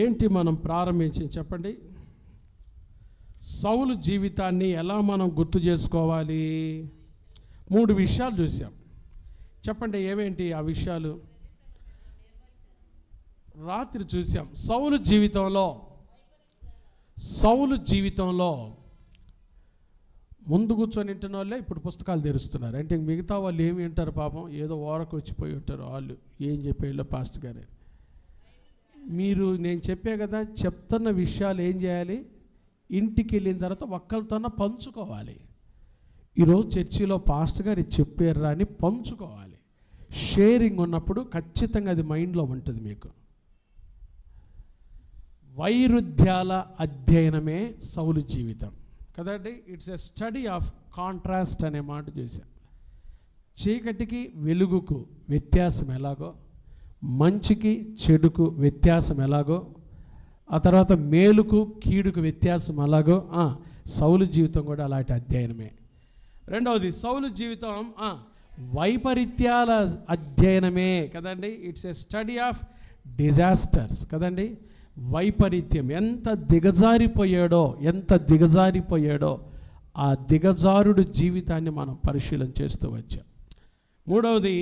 ఏంటి మనం ప్రారంభించింది చెప్పండి? సౌలు జీవితాన్ని ఎలా మనం గుర్తు చేసుకోవాలి? 3 విషయాలు చూసాం. చెప్పండి ఏమేంటి ఆ విషయాలు? రాత్రి చూసాం సౌలు జీవితంలో ముందు కూర్చొని వింటున్న వాళ్ళే ఇప్పుడు పుస్తకాలు తెరుస్తున్నారు. అంటే మిగతా వాళ్ళు ఏమి వింటారు? పాపం ఏదో ఓరకు వచ్చిపోయి ఉంటారు. వాళ్ళు ఏం చెప్పేళ్ళు పాస్టర్ గారు. మీరు నేను చెప్పే కదా, చెప్తున్న విషయాలు ఏం చేయాలి? ఇంటికి వెళ్ళిన తర్వాత ఒక్కరితోనే పంచుకోవాలి. ఈరోజు చర్చిలో పాస్టర్ గారు చెప్పారా అని పంచుకోవాలి. షేరింగ్ ఉన్నప్పుడు ఖచ్చితంగా అది మైండ్లో ఉంటుంది మీకు. వైరుధ్యాల అధ్యయనమే సౌలు జీవితం కదండి. It's a study of contrast అనే మాట చూసాం. చీకటికి వెలుగుకు వ్యత్యాసం ఎలాగో, మంచికి చెడుకు వ్యత్యాసం ఎలాగో, ఆ తర్వాత మేలుకు కీడుకు వ్యత్యాసం ఎలాగో సౌలు జీవితం కూడా అలాంటి అధ్యయనమే. రెండవది సౌలు జీవితం వైపరీత్యాల అధ్యయనమే కదండి. It's a study of disasters కదండి. వైపరీత్యం ఎంత దిగజారిపోయాడో ఆ దిగజారుడు జీవితాన్ని మనం పరిశీలన చేస్తూ వచ్చాం. మూడవది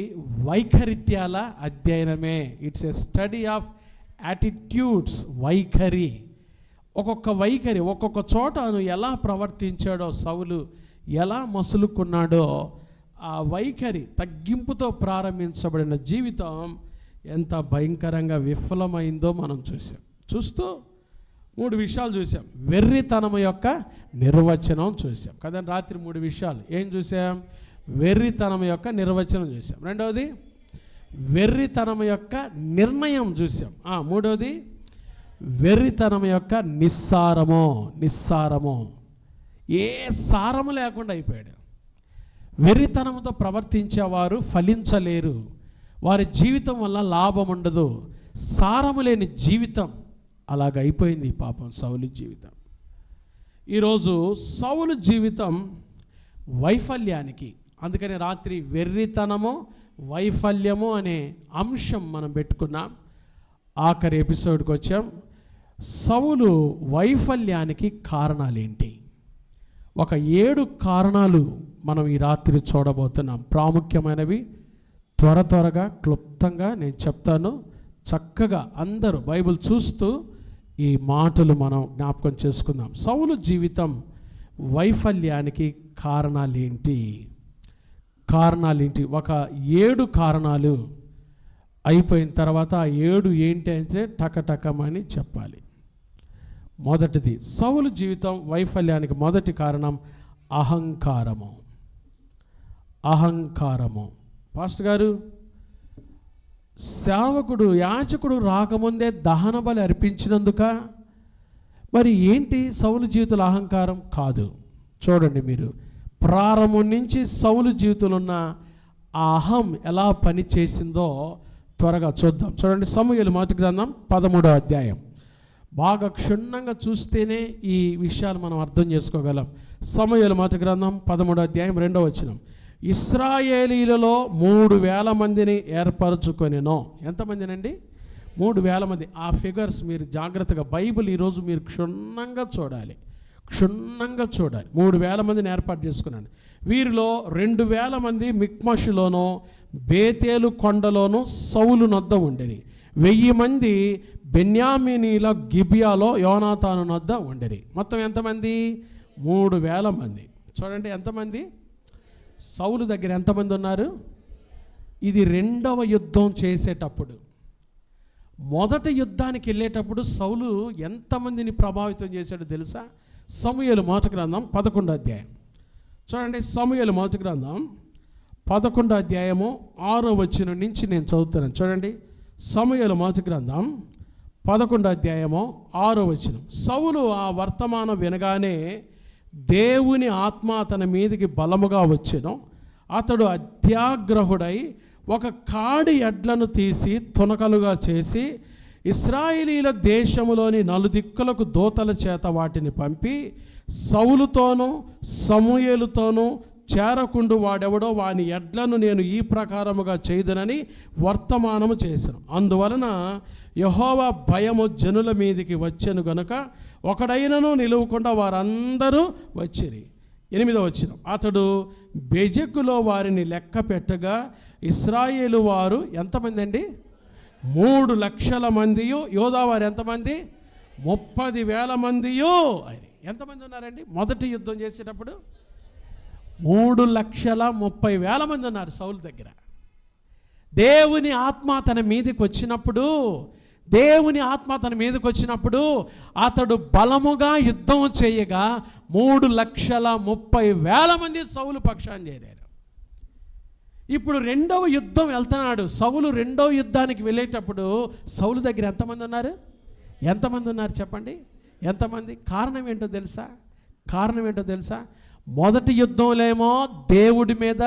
వైఖరిత్యాల అధ్యయనమే. It's a study of attitudes. వైఖరి, ఒక్కొక్క చోటను ఎలా ప్రవర్తించాడో సౌలు, ఎలా మసులుకున్నాడో ఆ వైఖరి తగ్గింపుతో ప్రారంభించబడిన జీవితం ఎంత భయంకరంగా విఫలమైందో మనం చూస్తూ 3 విషయాలు చూసాం. వెర్రితనము యొక్క నిర్వచనం చూసాం కదండి. రాత్రి 3 విషయాలు ఏం చూసాం? వెర్రితనం యొక్క నిర్వచనం చూసాం. రెండవది వెర్రితనం యొక్క నిర్ణయం చూసాం. మూడవది వెర్రితనం యొక్క నిస్సారము. ఏ సారము లేకుండా అయిపోయాడు. వెర్రితనంతో ప్రవర్తించేవారు ఫలించలేరు. వారి జీవితం వల్ల లాభం ఉండదు. సారము లేని జీవితం అలాగైపోయింది పాపం సౌలు జీవితం. ఈరోజు సౌలు జీవితం వైఫల్యానికి, అందుకని రాత్రి వెర్రితనము వైఫల్యము అనే అంశం మనం పెట్టుకున్నాం. ఆఖరి ఎపిసోడ్కి వచ్చాం. సౌలు వైఫల్యానికి కారణాలేంటి? ఒక 7 కారణాలు మనం ఈ రాత్రి చూడబోతున్నాం. ప్రాముఖ్యమైనవి త్వరగా క్లుప్తంగా నేను చెప్తాను. చక్కగా అందరూ బైబిల్ చూస్తూ ఈ మాటలు మనం జ్ఞాపకం చేసుకుందాం. సౌలు జీవితం వైఫల్యానికి కారణాలేంటి? ఒక 7 కారణాలు అయిపోయిన తర్వాత ఆ 7 ఏంటి అంటే టకటకమని చెప్పాలి. మొదటిది, సౌలు జీవితం వైఫల్యానికి మొదటి కారణం అహంకారము. పాస్టర్ గారు, యాజకుడు రాకముందే దహన బలి అర్పించినందుక? మరి ఏంటి సౌలు జీవితంలో అహంకారం? కాదు. చూడండి, మీరు ప్రారంభం నుంచి సౌలు జీవితంలో ఉన్న ఆ అహం ఎలా పనిచేసిందో త్వరగా చూద్దాం. చూడండి, సమూయేలు మొదటి గ్రంథం 13వ అధ్యాయం. బాగా క్షుణ్ణంగా చూస్తేనే ఈ విషయాలు మనం అర్థం చేసుకోగలం. సమూయేలు మొదటి గ్రంథం 13వ అధ్యాయం 2వ వచనం. ఇశ్రాయేలీలలో 3,000 మందిని ఏర్పరచుకొనెను. ఎంతమందినండి? 3,000 మంది. ఆ ఫిగర్స్ మీరు జాగ్రత్తగా బైబిల్ ఈరోజు మీరు క్షుణ్ణంగా చూడాలి. 3,000 మందిని ఏర్పాటు చేసుకున్నాను. వీరిలో 2,000 మంది మిక్మషులోనో బేతేలు కొండలోనూ సౌలు నొద్ద ఉండేది. 1,000 మంది బెన్యామీనీల గిబియాలో యోనాతాను నొద్ద ఉండేది. మొత్తం ఎంతమంది? 3,000 మంది. చూడండి ఎంతమంది సౌలు దగ్గర ఎంతమంది ఉన్నారు. ఇది 2వ యుద్ధం చేసేటప్పుడు. మొదటి యుద్ధానికి వెళ్ళేటప్పుడు సౌలు ఎంతమందిని ప్రభావితం చేశాడో తెలుసా? సమూయేలు మొదటి గ్రంథం 11వ అధ్యాయం చూడండి. సమూయేలు మొదటి గ్రంథం 11వ అధ్యాయము 6వ వచనం నుంచి నేను చదువుతాను. చూడండి, సమూయేలు మొదటి గ్రంథం 11వ అధ్యాయము 6వ వచనం. సౌలు ఆ వర్తమానం వినగానే దేవుని ఆత్మ తన మీదికి బలముగా వచ్చెను. అతడు అత్యాగ్రహుడై ఒక కాడి ఎడ్లను తీసి తునకలుగా చేసి ఇశ్రాయేలీల దేశములోని నలుదిక్కులకు దూతల చేత వాటిని పంపి సౌలుతోనూ సమూయేలుతోనూ చేరకుండు వాడెవడో వాని ఎడ్లను నేను ఈ ప్రకారముగా చేయుదునని వర్తమానము చేశాను. అందువలన యెహోవా భయము జనుల మీదికి వచ్చెను గనుక ఒకడైనను నిలువకుండా వారందరూ వచ్చిరి. 8వ వచనం, అతడు బెజెకులో వారిని లెక్క పెట్టగా ఇశ్రాయేలు వారు ఎంతమంది అండి? 3 లక్షల మందియు. యోధా వారు ఎంతమంది? 30,000 మందియు. అని ఎంతమంది ఉన్నారండి? మొదటి యుద్ధం చేసేటప్పుడు 3,30,000 మంది ఉన్నారు సౌలు దగ్గర. దేవుని ఆత్మ తన మీదకి వచ్చినప్పుడు అతడు బలముగా యుద్ధం చేయగా 3,30,000 మంది సౌలు పక్షాన్ని చేరారు. ఇప్పుడు 2వ యుద్ధం వెళ్తున్నాడు సౌలు. 2వ యుద్ధానికి వెళ్ళేటప్పుడు సౌలు దగ్గర ఎంతమంది ఉన్నారు చెప్పండి? ఎంతమంది? కారణం ఏంటో తెలుసా? మొదటి యుద్ధంలో దేవుడి మీద,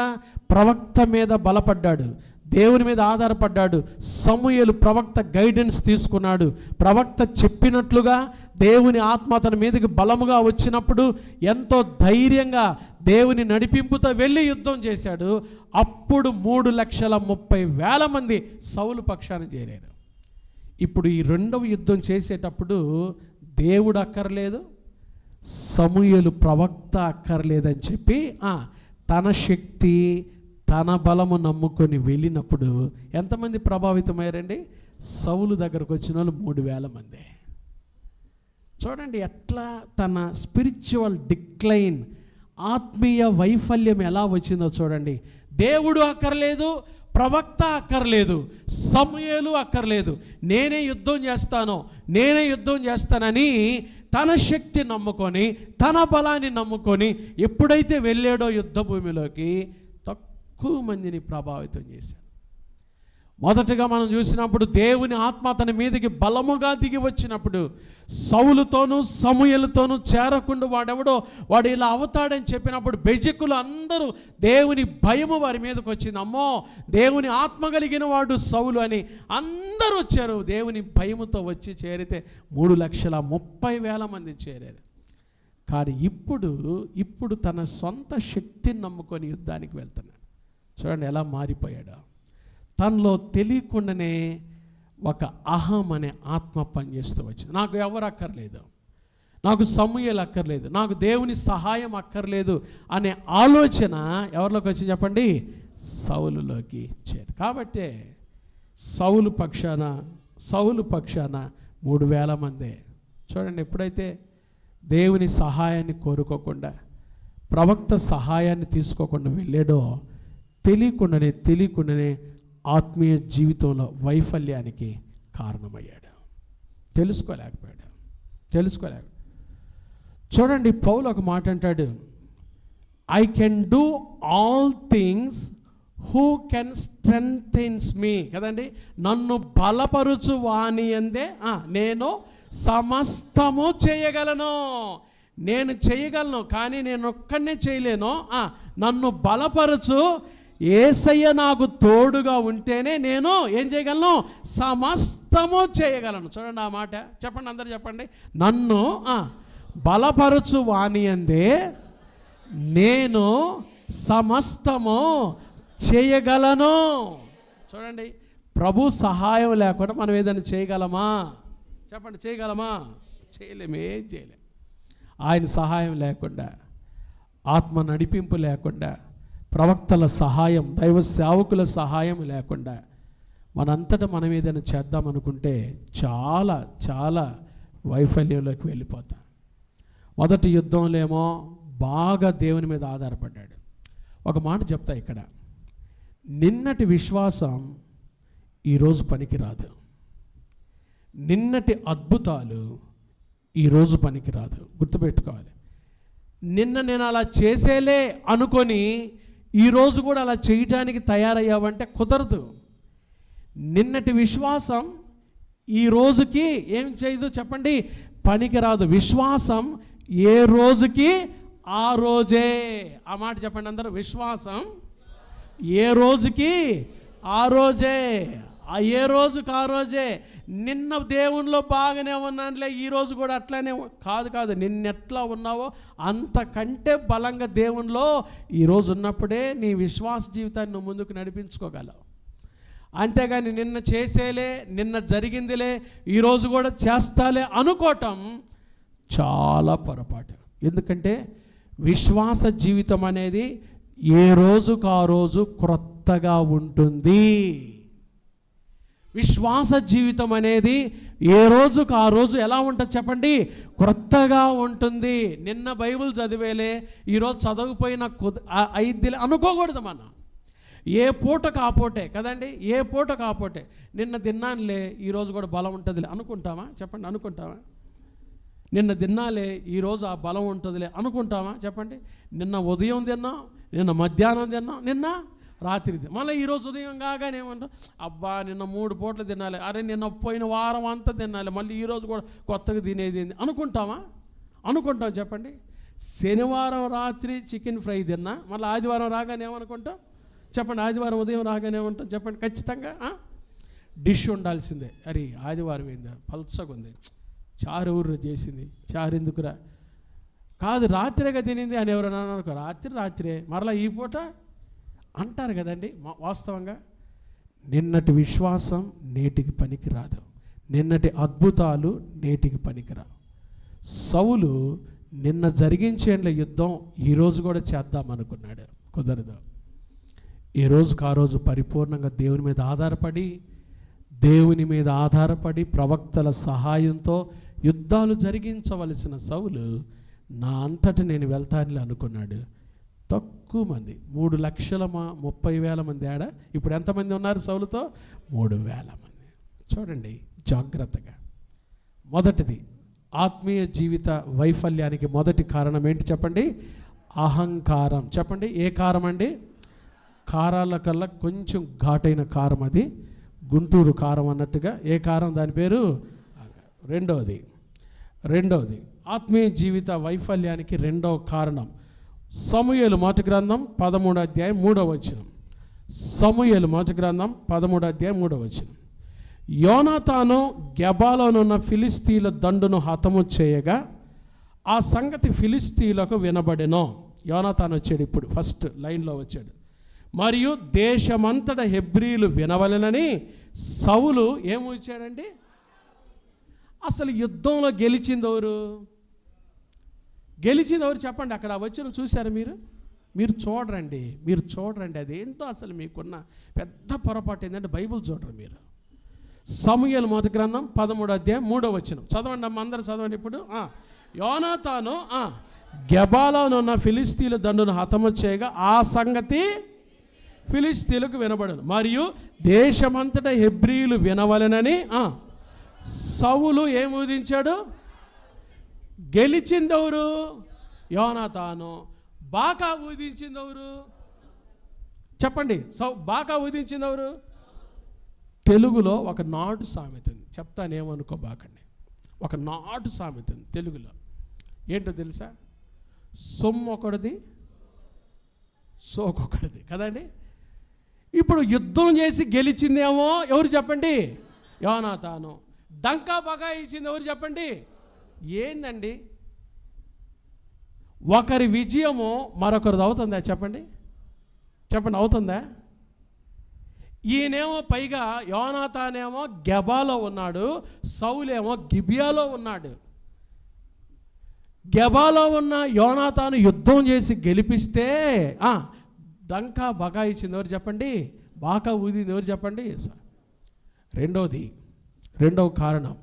ప్రవక్త మీద బలపడ్డాడు, దేవుని మీద ఆధారపడ్డాడు. సమూయేలు ప్రవక్త గైడెన్స్ తీసుకున్నాడు. ప్రవక్త చెప్పినట్లుగా దేవుని ఆత్మ తన మీదకి బలముగా వచ్చినప్పుడు ఎంతో ధైర్యంగా దేవుని నడిపింపుతో వెళ్ళి యుద్ధం చేశాడు. అప్పుడు 3,30,000 మంది సౌలు పక్షాన్ని చేరారు. ఇప్పుడు ఈ 2వ యుద్ధం చేసేటప్పుడు దేవుడు అక్కర్లేదు, సమూయేలు ప్రవక్త అక్కర్లేదని చెప్పి తన శక్తి, తన బలము నమ్ముకొని వెళ్ళినప్పుడు ఎంతమంది ప్రభావితమయ్యారండి? సౌలు దగ్గరకు వచ్చిన వాళ్ళు 3,000 మంది. చూడండి ఎట్లా తన స్పిరిచువల్ డిక్లైన్, ఆత్మీయ వైఫల్యం ఎలా వచ్చిందో చూడండి. దేవుడు అక్కర్లేదు, ప్రవక్త అక్కర్లేదు, సమూయేలు అక్కర్లేదు, నేనే యుద్ధం చేస్తానని తన శక్తి నమ్ముకొని, తన బలాన్ని నమ్ముకొని ఎప్పుడైతే వెళ్ళాడో యుద్ధ భూమిలోకి తక్కువ మందిని ప్రభావితం చేశాడు. మొదటగా మనం చూసినప్పుడు దేవుని ఆత్మ తన మీదకి బలముగా దిగి వచ్చినప్పుడు సౌలుతోనూ సమూయేలుతోనూ చేరకుండా వాడు ఇలా అవుతాడని చెప్పినప్పుడు బెజెకులు అందరూ దేవుని భయము వారి మీదకి వచ్చింది. అమ్మో, దేవుని ఆత్మ కలిగిన వాడు సౌలు అని అందరూ వచ్చారు. దేవుని భయముతో వచ్చి చేరితే 3,30,000 మంది చేరారు. కానీ ఇప్పుడు తన సొంత శక్తిని నమ్ముకొని యుద్ధానికి వెళ్తున్నాడు. చూడండి ఎలా మారిపోయాడు. తనలో తెలియకుండానే ఒక అహం అనే ఆత్మ పనిచేస్తూ వచ్చింది. నాకు ఎవరు అక్కర్లేదు, నాకు సమూయేలు అక్కర్లేదు, నాకు దేవుని సహాయం అక్కర్లేదు అనే ఆలోచన ఎవరిలోకి వచ్చింది చెప్పండి? సౌలులోకి చేరి. కాబట్టే సౌలు పక్షాన 3,000 మందే. చూడండి, ఎప్పుడైతే దేవుని సహాయాన్ని కోరుకోకుండా, ప్రవక్త సహాయాన్ని తీసుకోకుండా వెళ్ళాడో తెలియకుండానే ఆత్మీయ జీవితంలో వైఫల్యానికి కారణమయ్యాడు. తెలుసుకోలేకపోయాడు. చూడండి, పౌలు ఒక మాట అంటాడు, I can do all things who can strengthens me. కదండి, నన్ను బలపరుచు వాని యందే నేను సమస్తము చేయగలను. నేను చేయగలను, కానీ నేను ఒక్కనే చేయలేను. నన్ను బలపరచు యేసయ్య నాకు తోడుగా ఉంటేనే నేను ఏం చేయగలను? సమస్తము చేయగలను. చూడండి ఆ మాట చెప్పండి, అందరూ చెప్పండి. నన్ను బలపరచు వాని యందే నేను సమస్తము చేయగలను. చూడండి, ప్రభు సహాయం లేకుండా మనం ఏదైనా చేయగలమా? చెప్పండి, చేయగలమా? చేయలేము. ఏం చేయలేం. ఆయన సహాయం లేకుండా, ఆత్మ నడిపింపు లేకుండా, ప్రవక్తల సహాయం, దైవ సేవకుల సహాయం లేకుండా మనంతటా మనం ఏదైనా చేద్దామనుకుంటే చాలా వైఫల్యంలోకి వెళ్ళిపోతాం. మొదటి యుద్ధంలో ఏమో బాగా దేవుని మీద ఆధారపడ్డాడు. ఒక మాట చెప్తా ఇక్కడ, నిన్నటి విశ్వాసం ఈరోజు పనికిరాదు, నిన్నటి అద్భుతాలు ఈరోజు పనికిరాదు. గుర్తుపెట్టుకోవాలి. నిన్న నేను అలా చేసేలే అనుకొని ఈరోజు కూడా అలా చేయటానికి తయారయ్యావంటే కుదరదు. నిన్నటి విశ్వాసం ఈ రోజుకి ఏం చేయదు చెప్పండి? పనికిరాదు. విశ్వాసం ఏ రోజుకి ఆ రోజే. ఆ మాట చెప్పండి అందరూ. విశ్వాసం ఏ రోజుకి ఆ రోజే. ఏ రోజుకి ఆ రోజే. నిన్న దేవునిలో బాగానే ఉన్నానులే, ఈరోజు కూడా అట్లానే కాదు. నిన్నెట్లా ఉన్నావో అంతకంటే బలంగా దేవునిలో ఈరోజు ఉన్నప్పుడే నీ విశ్వాస జీవితాన్ని నువ్వు ముందుకు నడిపించుకోగలవు. అంతేగాని నిన్న చేసేలే, నిన్న జరిగిందిలే, ఈరోజు కూడా చేస్తాలే అనుకోవటం చాలా పొరపాటు. ఎందుకంటే విశ్వాస జీవితం అనేది ఏ రోజుకు ఆ రోజు క్రొత్తగా ఉంటుంది. విశ్వాస జీవితం అనేది ఏ రోజుకు ఆ రోజు ఎలా ఉంటుంది చెప్పండి? క్రొత్తగా ఉంటుంది. నిన్న బైబిల్ చదివేలే, ఈరోజు చదవకపోయినా అయిద్దిలే అనుకోకూడదు. మనం ఏ పూటకు ఆ పూటే కదండి, ఏ పూటకు ఆ పూటే. నిన్న తిన్నానులే, ఈరోజు కూడా బలం ఉంటుందిలే అనుకుంటామా చెప్పండి? అనుకుంటామా? నిన్న తిన్నాలే, ఈరోజు ఆ బలం ఉంటుందిలే అనుకుంటామా చెప్పండి? నిన్న ఉదయం తిన్నాం, నిన్న మధ్యాహ్నం తిన్నాం, నిన్న రాత్రి మళ్ళీ ఈరోజు ఉదయం కాగానే ఏమంటాం, అబ్బా నిన్న 3 పూటలు తినాలి, అరే నిన్న పోయిన వారం అంతా తినాలి, మళ్ళీ ఈరోజు కూడా కొత్తగా తినేది అనుకుంటామా? అనుకుంటాం చెప్పండి? శనివారం రాత్రి చికెన్ ఫ్రై తిన్నా, మళ్ళీ ఆదివారం రాగానే ఏమనుకుంటాం చెప్పండి? ఆదివారం ఉదయం రాగానే ఉంటాం చెప్పండి? ఖచ్చితంగా డిష్ ఉండాల్సిందే. అరే ఆదివారం ఏందా పల్చగా ఉంది, చారు ఊరు చేసింది, చారు ఎందుకురా, కాదు రాత్రిగా తినింది అని ఎవరైనా అనుకో, రాత్రే మరలా ఈ పూట అంటారు కదండి. వాస్తవంగా నిన్నటి విశ్వాసం నేటికి పనికి రాదు, నిన్నటి అద్భుతాలు నేటికి పనికిరావు. సౌలు నిన్న జరిగించేండ్ల యుద్ధం ఈరోజు కూడా చేద్దాం అనుకున్నాడు, కుదరదు. ఏ రోజుకు ఆ రోజు పరిపూర్ణంగా దేవుని మీద ఆధారపడి ప్రవక్తల సహాయంతో యుద్ధాలు జరిగించవలసిన సౌలు నా అంతట నేను వెళ్తానని అనుకున్నాడు. తక్కువ మంది, 3,30,000 మంది ఆడ. ఇప్పుడు ఎంతమంది ఉన్నారు సౌలుతో? 3,000 మంది. చూడండి జాగ్రత్తగా. మొదటిది ఆత్మీయ జీవిత వైఫల్యానికి మొదటి కారణం ఏంటి చెప్పండి? అహంకారం. చెప్పండి, ఏ కారం అండి? కారాల కల్లా కొంచెం ఘాటైన కారం, అది గుంటూరు కారం అన్నట్టుగా. ఏ కారం? దాని పేరు. రెండవది ఆత్మీయ జీవిత వైఫల్యానికి రెండవ కారణం సమూయేలు మొదటి గ్రంథం 13వ అధ్యాయం 3వ వచనం. సమూయేలు మొదటి గ్రంథం 13వ అధ్యాయం 3వ వచనం. యోనాతాను గెబాలోనున్న ఫిలిస్తీన్ల దండును హతము చేయగా ఆ సంగతి ఫిలిస్తీన్లకు వినబడెను. యోనాతాను వచ్చాడు, ఇప్పుడు ఫస్ట్ లైన్లో వచ్చాడు. మరియు దేశమంతట హెబ్రీలు వినవలెనని సౌలు ఏమూచాడండి? అసలు యుద్ధంలో గెలిచిందెవరు చెప్పండి? అక్కడ వచ్చిన చూశారు మీరు చూడరండి. అదేంటో అసలు మీకున్న పెద్ద పొరపాటు ఏంటంటే బైబిల్ చూడరు మీరు. సమూయేలు మొదటి గ్రంథం 13వ అధ్యాయం 3వ వచనం చదవండి అమ్మ, అందరూ చదవండి ఇప్పుడు. యోనాతాను గెబాలోనున్న ఫిలిస్తీన్ల దండును హతము చేయగా ఆ సంగతి ఫిలిస్తీన్లకు వినబడను, మరియు దేశమంతటా హెబ్రీలు వినవలెనని సౌలు ఏం ఊదించాడు? గెలిచిందెవరు? యోనాతాను. బాకా ఊదించిందెవరు చెప్పండి? బాకా ఊదించిందెవరు? తెలుగులో ఒక నాటు సామెత ఉంది, చెప్తానేమనుకోబాకండి. ఒక నాటు సామెత ఉంది తెలుగులో. ఏంటో తెలుసా? సొమ్ము ఒకటిది, సోకొకటిది కదండి. ఇప్పుడు యుద్ధం చేసి గెలిచిందేమో ఎవరు చెప్పండి? యోనాతాను. డంకా బగా ఇచ్చింది ఎవరు చెప్పండి? ఏందండి? ఒకరి విజయము మరొకరిది అవుతుందా చెప్పండి? అవుతుందా? ఈయనేమో పైగా యోనాతానేమో గెబాలో ఉన్నాడు, సౌలేమో గిబియాలో ఉన్నాడు. గెబాలో ఉన్న యోనాతాను యుద్ధం చేసి గెలిపిస్తే డంకా బగా ఇచ్చింది ఎవరు చెప్పండి? బాకా ఊదింది ఎవరు చెప్పండి? రెండవ కారణం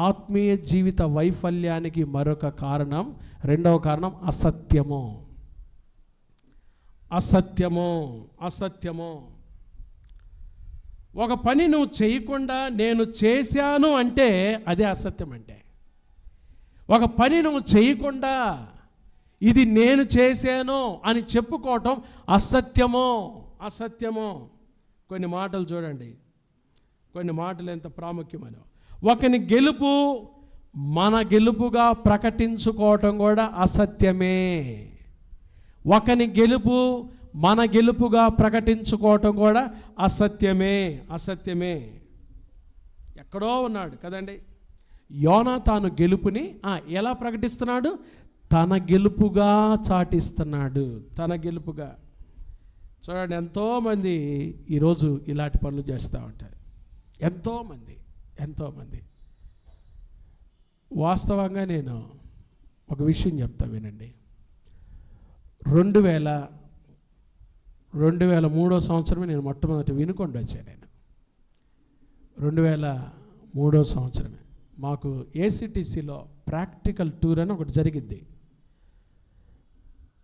ఆత్మీయ జీవిత వైఫల్యానికి మరొక కారణం, రెండవ కారణం అసత్యము. ఒక పని నువ్వు చేయకుండా నేను చేశాను అంటే అదే అసత్యం. అంటే ఒక పని నువ్వు చేయకుండా ఇది నేను చేశాను అని చెప్పుకోవటం అసత్యము. కొన్ని మాటలు చూడండి, కొన్ని మాటలు ఎంత ప్రాముఖ్యమైన. ఒకని గెలుపు మన గెలుపుగా ప్రకటించుకోవటం కూడా అసత్యమే. ఒకని గెలుపు మన గెలుపుగా ప్రకటించుకోవటం కూడా అసత్యమే. ఎక్కడో ఉన్నాడు కదండి. యోనాతాను గెలుపుని ఎలా ప్రకటిస్తున్నాడు? తన గెలుపుగా చాటిస్తున్నాడు, తన గెలుపుగా. చూడండి, ఎంతోమంది ఈరోజు ఇలాంటి పనులు చేస్తూ ఉంటారు. ఎంతోమంది. వాస్తవంగా నేను ఒక విషయం చెప్తా వినండి. 2003 సంవత్సరమే నేను మొట్టమొదటి వినుకొండ వచ్చాను. నేను 2003 సంవత్సరమే మాకు ఏసీటీసీలో ప్రాక్టికల్ టూర్ అని ఒకటి జరిగింది.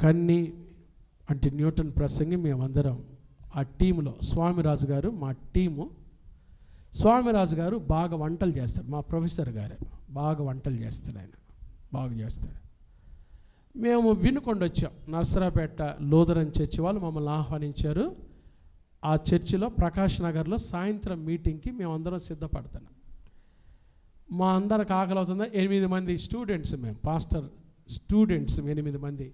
కన్ని అంటే న్యూటన్ ప్రసంగి మేమందరం ఆ టీంలో, స్వామిరాజు గారు మా టీము. స్వామిరాజు గారు బాగా వంటలు చేస్తాడు, మా ప్రొఫెసర్ గారు బాగా వంటలు చేస్తాడు, ఆయన బాగా చేస్తాడు. మేము వినుకొండ వచ్చాం. నర్సరాపేట లూథరన్ చర్చి వాళ్ళు మమ్మల్ని ఆహ్వానించారు. ఆ చర్చిలో ప్రకాష్ నగర్లో సాయంత్రం మీటింగ్కి మేమందరం సిద్ధపడుతున్నాం. మా అందరికి ఆకలి అవుతుందా? 8 మంది స్టూడెంట్స్, మేము పాస్టర్ స్టూడెంట్స్ 8 మంది.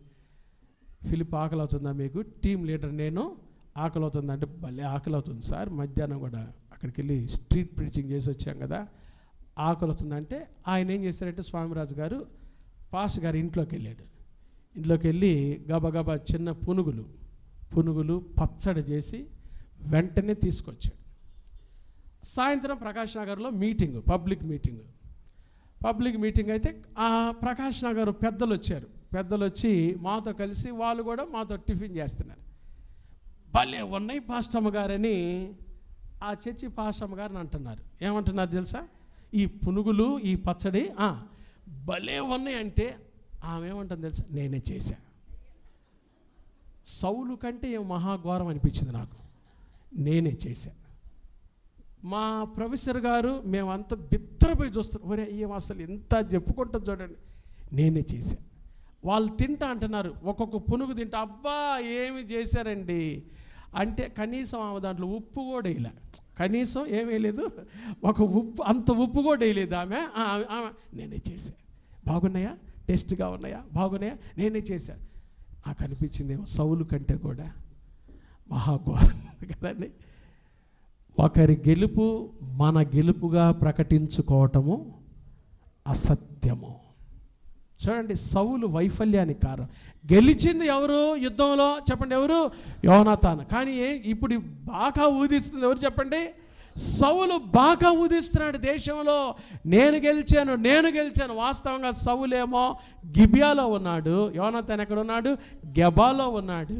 ఫిలిప్ ఆకలి అవుతుందా మీకు? టీం లీడర్ నేను. ఆకలి అవుతుందా అంటే, భలే ఆకలి అవుతుంది సార్, మధ్యాహ్నం కూడా అక్కడికి వెళ్ళి స్ట్రీట్ ప్రీచింగ్ చేసి వచ్చాం కదా, ఆకలి అవుతుందంటే ఆయన ఏం చేశారంటే, స్వామిరాజు గారు పాస్ గారు ఇంట్లోకి వెళ్ళాడు. ఇంట్లోకి వెళ్ళి గబగబా చిన్న పునుగులు పచ్చడి చేసి వెంటనే తీసుకొచ్చాడు. సాయంత్రం ప్రకాష్ నగర్లో మీటింగ్, పబ్లిక్ మీటింగ్ అయితే ఆ ప్రకాష్ నగర్ పెద్దలు వచ్చారు. పెద్దలు వచ్చి మాతో కలిసి వాళ్ళు కూడా మాతో టిఫిన్ చేస్తున్నారు. భలే ఉన్నాయి పాస్టమ్మ గారని ఆ చర్చి పాస్టమ్మ గారిని అంటున్నారు. ఏమంటున్నారు తెలుసా? ఈ పునుగులు, ఈ పచ్చడి భలే ఉన్నాయి అంటే ఆమె ఏమంటుంది తెలుసా? నేనే చేశా. సౌలు కంటే మహాఘోరం అనిపించింది నాకు. నేనే చేశా. మా ప్రొఫెసర్ గారు మేమంతా బిత్తరపోయి చూస్తున్నాం. ఒరే ఏం అసలు ఎంత చెప్పుకుంటాం చూడండి. నేనే చేశా. వాళ్ళు తింటా అంటున్నారు, ఒక్కొక్క పునుగు తింటా. అబ్బా ఏమి చేశారండి అంటే కనీసం ఆమె దాంట్లో ఉప్పు కూడా వేయలే. కనీసం ఏమీ వేయలేదు, అంత ఉప్పు కూడా వేయలేదు ఆమె. నేనే చేశా. బాగున్నాయా? టేస్ట్గా ఉన్నాయా? బాగున్నాయా? నేనే చేశాను. నాకు అనిపించింది సౌలు కంటే కూడా మహాఘోరం కదండి. ఒకరి గెలుపు మన గెలుపుగా ప్రకటించుకోవటము అసత్యము. చూడండి, సౌలు వైఫల్యానికి కారణం. గెలిచింది ఎవరు యుద్ధంలో? చెప్పండి, ఎవరు? యోనాతాను. కానీ ఇప్పుడు బాగా ఊదిస్తుంది ఎవరు చెప్పండి? సౌలు బాగా ఊదిస్తున్నాడు దేశంలో. నేను గెలిచాను. వాస్తవంగా సౌలేమో గిబియాలో ఉన్నాడు, యోనాతాను ఎక్కడ ఉన్నాడు? గెబాలో ఉన్నాడు.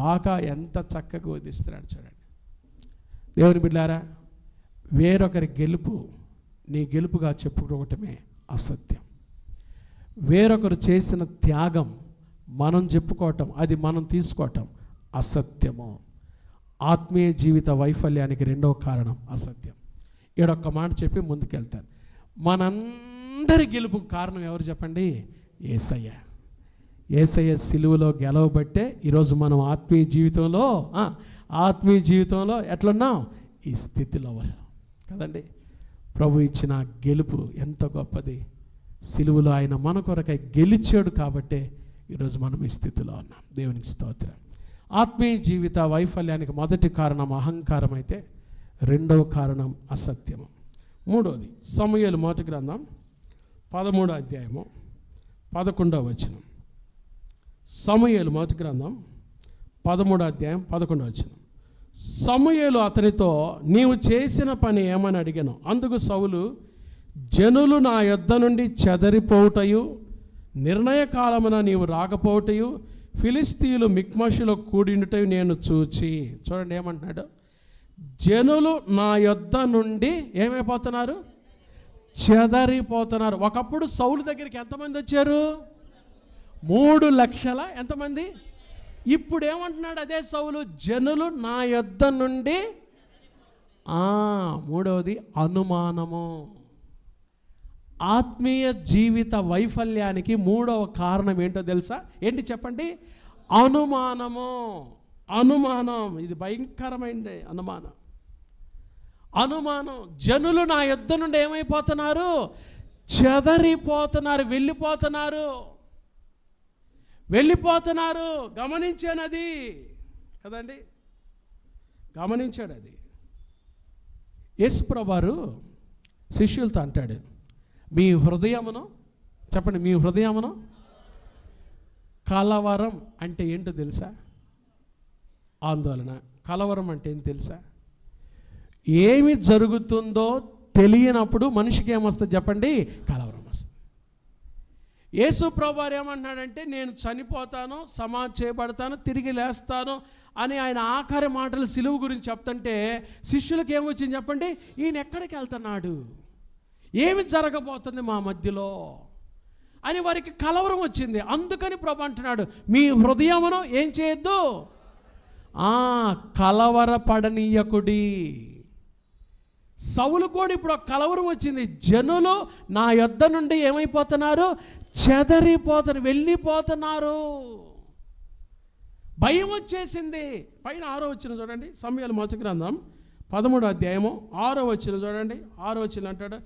బాగా ఎంత చక్కగా ఊదిస్తున్నాడు చూడండి. దేవుని బిడ్డలారా, వేరొకరి గెలుపు నీ గెలుపుగా చెప్పుకోవటమే అసత్యం. వేరొకరు చేసిన త్యాగం మనం చెప్పుకోవటం, అది మనం తీసుకోవటం అసత్యము. ఆత్మీయ జీవిత వైఫల్యానికి రెండవ కారణం అసత్యం. ఈడొక్క మాట చెప్పి ముందుకెళ్తాను. మనందరి గెలుపుకు కారణం ఎవరు చెప్పండి? యేసయ్య సిలువలో గెలవబట్టే ఈరోజు మనం ఆత్మీయ జీవితంలో ఎట్లున్నాం? ఈ స్థితిలో కదండి. ప్రభు ఇచ్చిన గెలుపు ఎంత గొప్పది. సిలువలో ఆయన మన కొరకై గెలిచాడు కాబట్టే ఈరోజు మనం ఈ స్థితిలో ఉన్నాం. దేవునికి స్తోత్రం. ఆత్మీయ జీవిత వైఫల్యానికి మొదటి కారణం అహంకారం అయితే రెండవ కారణం అసత్యము. మూడవది సమూయేలు మొదటి గ్రంథం 13వ అధ్యాయము 11వ వచనం. సమూయేలు మొదటి గ్రంథం 13వ అధ్యాయం 11వ వచనం. సమూయేలు అతనితో నీవు చేసిన పని ఏమని అడిగాను. అందుకు సౌలు, జనులు నా యొద్ద నుండి చెదరిపోవుటయు, నిర్ణయకాలమున నీవు రాకపోవటయు, ఫిలిస్తీయులు మిక్మషులో కూడిండుటయు నేను చూచి. చూడండి ఏమంటున్నాడు? జనులు నా యొద్ద నుండి ఏమైపోతున్నారు? చెదరిపోతున్నారు. ఒకప్పుడు సౌలు దగ్గరికి ఎంతమంది వచ్చారు? 3 లక్షల ఎంతమంది? ఇప్పుడు ఏమంటున్నాడు అదే సౌలు? జనులు నా యొద్ద నుండి. మూడవది అనుమానము. ఆత్మీయ జీవిత వైఫల్యానికి మూడవ కారణం ఏంటో తెలుసా? ఏంటి చెప్పండి? అనుమానం. ఇది భయంకరమైనది. అనుమానం. జనులు నా యొద్ద నుండి ఏమైపోతున్నారు? చెదరిపోతున్నారు, వెళ్ళిపోతున్నారు. గమనించాను అది కదండి, గమనించాడు అది. యేసుప్రభువారు శిష్యులతో అంటాడు, మీ హృదయమును, చెప్పండి, మీ హృదయమును కలవరం అంటే ఏంటో తెలుసా? ఆందోళన. కలవరం అంటే ఏంటి తెలుసా? ఏమి జరుగుతుందో తెలియనప్పుడు మనిషికి ఏమొస్తుంది చెప్పండి? కలవరం వస్తుంది. యేసు ప్రభువారు ఏమంటున్నాడంటే, నేను చనిపోతాను, సమాధి చేయబడతాను, తిరిగి లేస్తాను అని ఆయన ఆఖరి మాటలు సిలువ గురించి చెప్తుంటే శిష్యులకు ఏమొచ్చింది చెప్పండి? ఈయన ఎక్కడికి వెళ్తున్నాడు, ఏమి జరగబోతుంది మా మధ్యలో అని వారికి కలవరం వచ్చింది. అందుకని ప్రభు అంటున్నాడు, మీ హృదయమును ఏం చేయొద్దు, కలవరపడనీయకుడి. సౌలు కూడా ఇప్పుడు కలవరం వచ్చింది. జనులు నా యొద్ద నుండి ఏమైపోతున్నారు? చెదరిపోతున్నారు, వెళ్ళిపోతున్నారు. భయం వచ్చేసింది. పైన 6వ వచనం చూడండి, సమూయేలు మొదటి గ్రంథం 13వ అధ్యాయము 6వ వచనం చూడండి. 6వ వచనం అంటాడు,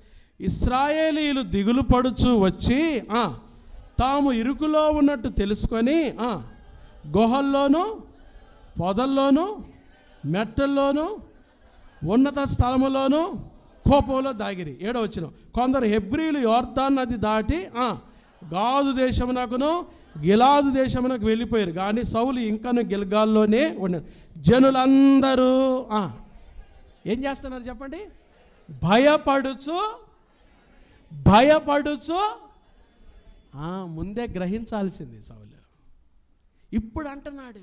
ఇశ్రాయేలీయులు దిగులు పడుచు వచ్చి తాము ఇరుకులో ఉన్నట్టు తెలుసుకొని గుహల్లోనూ పొదల్లోనూ మెట్టల్లోనూ ఉన్నత స్థలములోనూ కోపంలో దాగిరి. 7వ వచనం, కొందరు హెబ్రీలు యోర్దాను నది దాటి గాదు దేశమునకును గిలాదు దేశమునకు వెళ్ళిపోయారు, కానీ సౌలు ఇంకను గిల్గాల్లోనే ఉన్నారు. జనులందరూ ఏం చేస్తున్నారు చెప్పండి? భయపడుచు ముందే గ్రహించాల్సింది సౌలు. ఇప్పుడు అంటున్నాడు,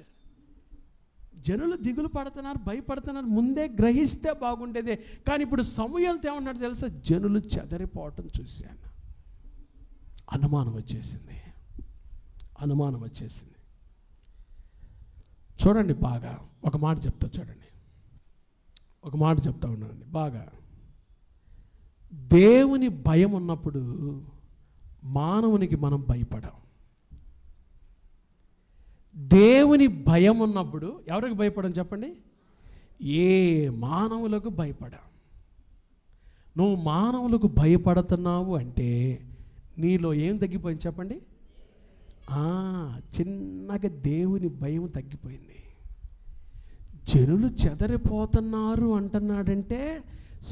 జనులు దిగులు పడుతున్నారు, భయపడుతున్నారు, ముందే గ్రహిస్తే బాగుండేదే. కానీ ఇప్పుడు సమూయేలుతో ఏమన్నాడు తెలుసా? జనులు చెదరిపోవటం చూశాను. అనుమానం వచ్చేసింది. చూడండి బాగా, ఒక మాట చెప్తా చూడండి, ఒక మాట చెప్తా ఉన్నానండి బాగా. దేవుని భయం ఉన్నప్పుడు మానవునికి మనం భయపడం. దేవుని భయం ఉన్నప్పుడు ఎవరికి భయపడం చెప్పండి? ఏ మానవులకు భయపడం. నువ్వు మానవులకు భయపడుతున్నావు అంటే నీలో ఏం తగ్గిపోయింది చెప్పండి? చిన్నగా దేవుని భయం తగ్గిపోయింది. జనులు చెదరిపోతున్నారు అంటున్నాడంటే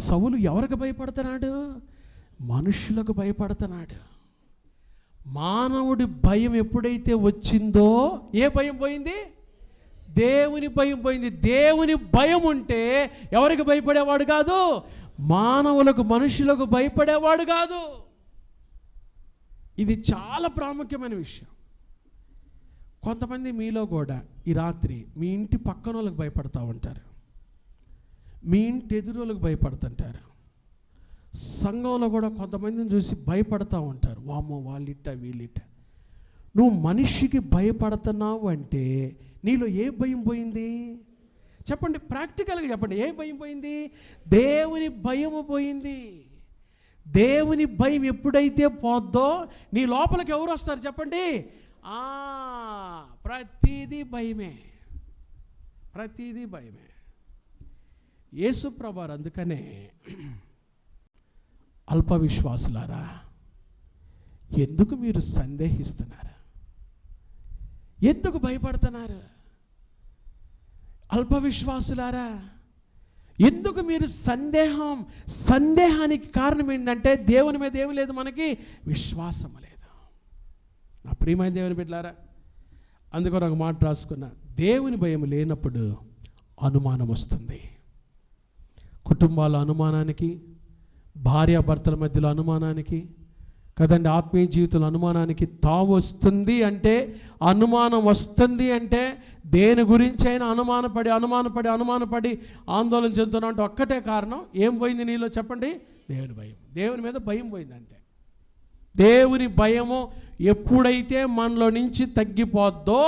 సౌలు ఎవరికి భయపడుతున్నాడు? మనుషులకు భయపడుతున్నాడు. మానవుడి భయం ఎప్పుడైతే వచ్చిందో ఏ భయం పోయింది? దేవుని భయం పోయింది. దేవుని భయం ఉంటే ఎవరికి భయపడేవాడు కాదు? మానవులకు, మనుషులకు భయపడేవాడు కాదు. ఇది చాలా ప్రాముఖ్యమైన విషయం. కొంతమంది మీలో కూడా ఈ రాత్రి మీ ఇంటి పక్కన వాళ్ళకి భయపడతా ఉంటారు, మీ ఇంటి ఎదురులకు భయపడుతుంటారు. సంఘంలో కూడా కొంతమందిని చూసి భయపడతా ఉంటారు, వామ్మో వాళ్ళిట్ట వీళ్ళిట్ట. నువ్వు మనిషికి భయపడుతున్నావు అంటే నీలో ఏ భయం పోయింది చెప్పండి? ప్రాక్టికల్గా చెప్పండి, ఏ భయం పోయింది? దేవుని భయము పోయింది. దేవుని భయం ఎప్పుడైతే పోద్దో నీ లోపలికి ఎవరు వస్తారు చెప్పండి? ప్రతిదీ భయమే, ప్రతిదీ భయమే. యేసు ప్రభువారు అందుకనే అల్ప విశ్వాసులారా ఎందుకు మీరు సందేహిస్తున్నారు? ఎందుకు భయపడుతున్నారు? అల్ప విశ్వాసులారా ఎందుకు మీరు సందేహానికి కారణం ఏంటంటే దేవుని మీద ఏమి లేదు, మనకి విశ్వాసం లేదు. నా ప్రియమైన దేవుని బిడ్డలారా, అందుకని ఒక మాట రాసుకున్నా, దేవుని భయం లేనప్పుడు అనుమానం వస్తుంది. కుటుంబాల అనుమానానికి, భార్యాభర్తల మధ్యలో అనుమానానికి కదండి, ఆత్మీయ జీవితంలో అనుమానానికి తావు వస్తుంది. అంటే అనుమానం వస్తుంది అంటే దేని గురించి అయినా అనుమానపడి ఆందోళన చెందుతున్నా అంటే ఒక్కటే కారణం. ఏం పోయింది నీలో చెప్పండి? దేవుని భయం. దేవుని మీద భయం పోయింది అంతే. దేవుని భయము ఎప్పుడైతే మనలో నుంచి తగ్గిపోద్దో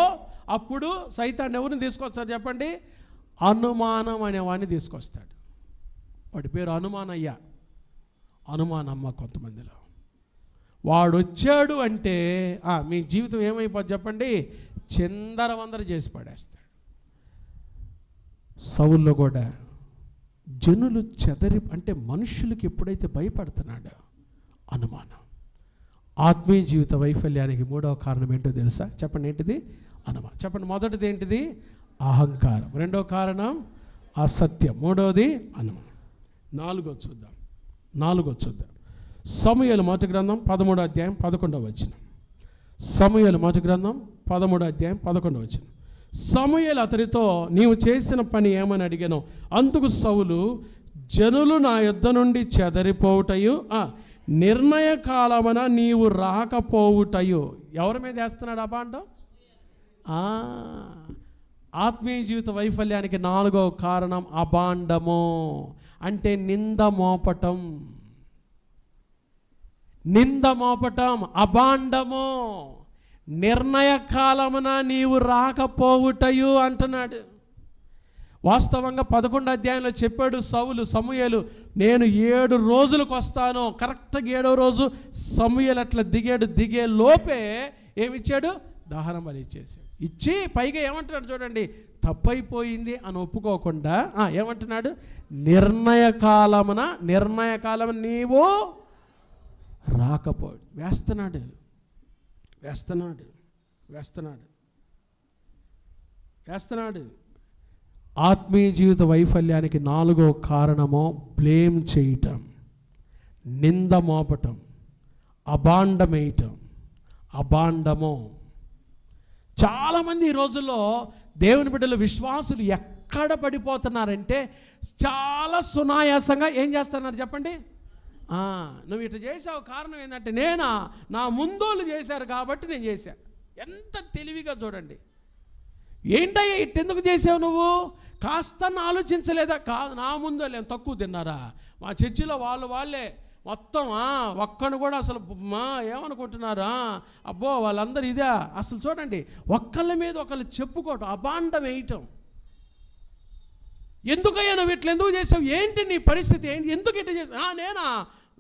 అప్పుడు సైతాన్ని ఎవరిని తీసుకొస్తారు చెప్పండి? అనుమానం అనేవాడిని తీసుకొస్తాడు. వాడి పేరు అనుమానయ్య, అనుమానమ్మ. కొంతమందిలో వాడు వచ్చాడు అంటే మీ జీవితం ఏమైపోద్ది చెప్పండి? చిందరవందర చేసి పడేస్తాడు. సౌల్లో కూడా జనులు అంటే మనుషులకి ఎప్పుడైతే భయపడుతున్నాడో అనుమానం. ఆత్మీయ జీవిత వైఫల్యానికి 3వ కారణం ఏంటో తెలుసా? చెప్పండి, ఏంటిది? అనుమానం. చెప్పండి, మొదటిది ఏంటిది? అహంకారం. 2వ కారణం అసత్యం. 3వది అనుమానం. 4వ చూద్దాం. 4 చూద్దాం. సమూయేలు మొదటి గ్రంథం 13వ అధ్యాయం 11వ వచనం. సమూయేలు మొదటి గ్రంథం 13వ అధ్యాయం 11వ వచనం. సమూయేలు అతనితో నీవు చేసిన పని ఏమని అడిగాను. అందుకు సౌలు, జనులు నా యుద్ధ నుండి చెదరిపోవుటయు నిర్ణయ కాలమున నీవు రాకపోవుటయు. ఎవరి మీద వేస్తున్నాడు అబాండం? ఆత్మీయ జీవిత వైఫల్యానికి 4వ కారణం అబాండము, అంటే నింద మోపటం. నింద మోపటం అబాండము. నిర్ణయ కాలమున నీవు రాకపోవుటయు అంటున్నాడు. వాస్తవంగా 11వ అధ్యాయంలో చెప్పాడు సమూయేలు, నేను 7 రోజులకు వస్తాను. కరెక్ట్గా 7వ రోజు సమూయేలు అట్లా దిగే లోపే ఏమిచ్చాడు? దహన బలి ఇచ్చేసాడు. ఇచ్చి పైగా ఏమంటున్నాడు చూడండి, తప్పైపోయింది అని ఒప్పుకోకుండా ఏమంటున్నాడు? నిర్ణయ కాలమున నీవు రాకపోడు. వేస్తున్నాడు. ఆత్మీయ జీవిత వైఫల్యానికి 4వ కారణము బ్లేమ్ చేయటం, నింద మోపటం, అబాండము. చాలామంది ఈ రోజుల్లో దేవుని బిడ్డలు, విశ్వాసులు ఎక్కడ పడిపోతున్నారంటే చాలా సునాయాసంగా ఏం చేస్తున్నారు చెప్పండి? నువ్వు ఇట్లా చేసావు, కారణం ఏంటంటే నా ముందోళ్ళు చేశారు కాబట్టి నేను చేశాను. ఎంత తెలివిగా చూడండి. ఏంటయ్యా ఇట్టెందుకు చేసావు నువ్వు? కాస్త ఆలోచించలేదా? కాదు, నా ముందోళ్ళు ఏం తక్కువ తిన్నారా? మా చర్చిలో వాళ్ళే మొత్తం ఒక్కను కూడా అసలు ఏమనుకుంటున్నారా? అబ్బో వాళ్ళందరూ ఇదే. అసలు చూడండి, ఒక్కళ్ళ మీద ఒకళ్ళు చెప్పుకోవటం, అబాండం వేయటం. ఎందుకయ్యా నువ్వు ఇట్లా ఎందుకు చేసావు? ఏంటి నీ పరిస్థితి ఏంటి? ఎందుకు ఇట్లా చేసావు? నేనా?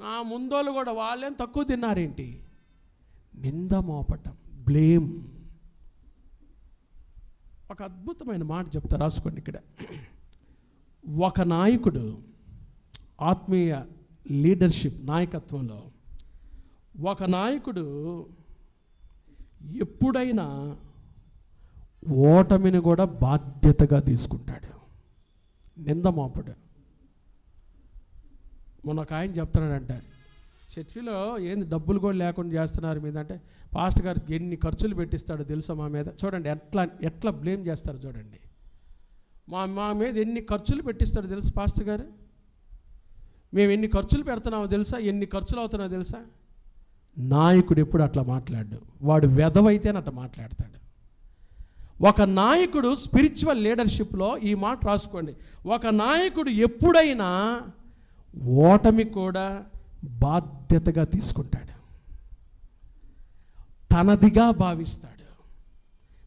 నా ముందోళ్ళు కూడా వాళ్ళేం తక్కువ తిన్నారేంటి? నింద మోపటం, బ్లేమ్. ఒక అద్భుతమైన మాట చెప్తా, రాసుకోండి ఇక్కడ. ఒక నాయకుడు ఆత్మీయ లీడర్షిప్ నాయకత్వంలో ఒక నాయకుడు ఎప్పుడైనా ఓటమిని కూడా బాధ్యతగా తీసుకుంటాడు, నింద మోపడు. మొన్న ఒక ఆయన చెప్తున్నాడంటే, చర్చిలో ఏంది డబ్బులు కూడా లేకుండా చేస్తున్నారు మీద అంటే, పాస్టర్ గారు ఎన్ని ఖర్చులు పెట్టిస్తాడో తెలుసా మా మీద. చూడండి ఎట్లా బ్లేమ్ చేస్తారు చూడండి. మా మీద ఎన్ని ఖర్చులు పెట్టిస్తాడో తెలుసు పాస్టర్ గారు. మేము ఎన్ని ఖర్చులు పెడుతున్నామో తెలుసా, ఎన్ని ఖర్చులు అవుతున్నాయో తెలుసా. నాయకుడు ఎప్పుడు అట్లా మాట్లాడు, వాడు వెధవైతేనే అట్లా మాట్లాడతాడు. ఒక నాయకుడు స్పిరిచువల్ లీడర్షిప్లో ఈ మాట రాసుకోండి. ఒక నాయకుడు ఎప్పుడైనా ఓటమి కూడా బాధ్యతగా తీసుకుంటాడు, తనదిగా భావిస్తాడు,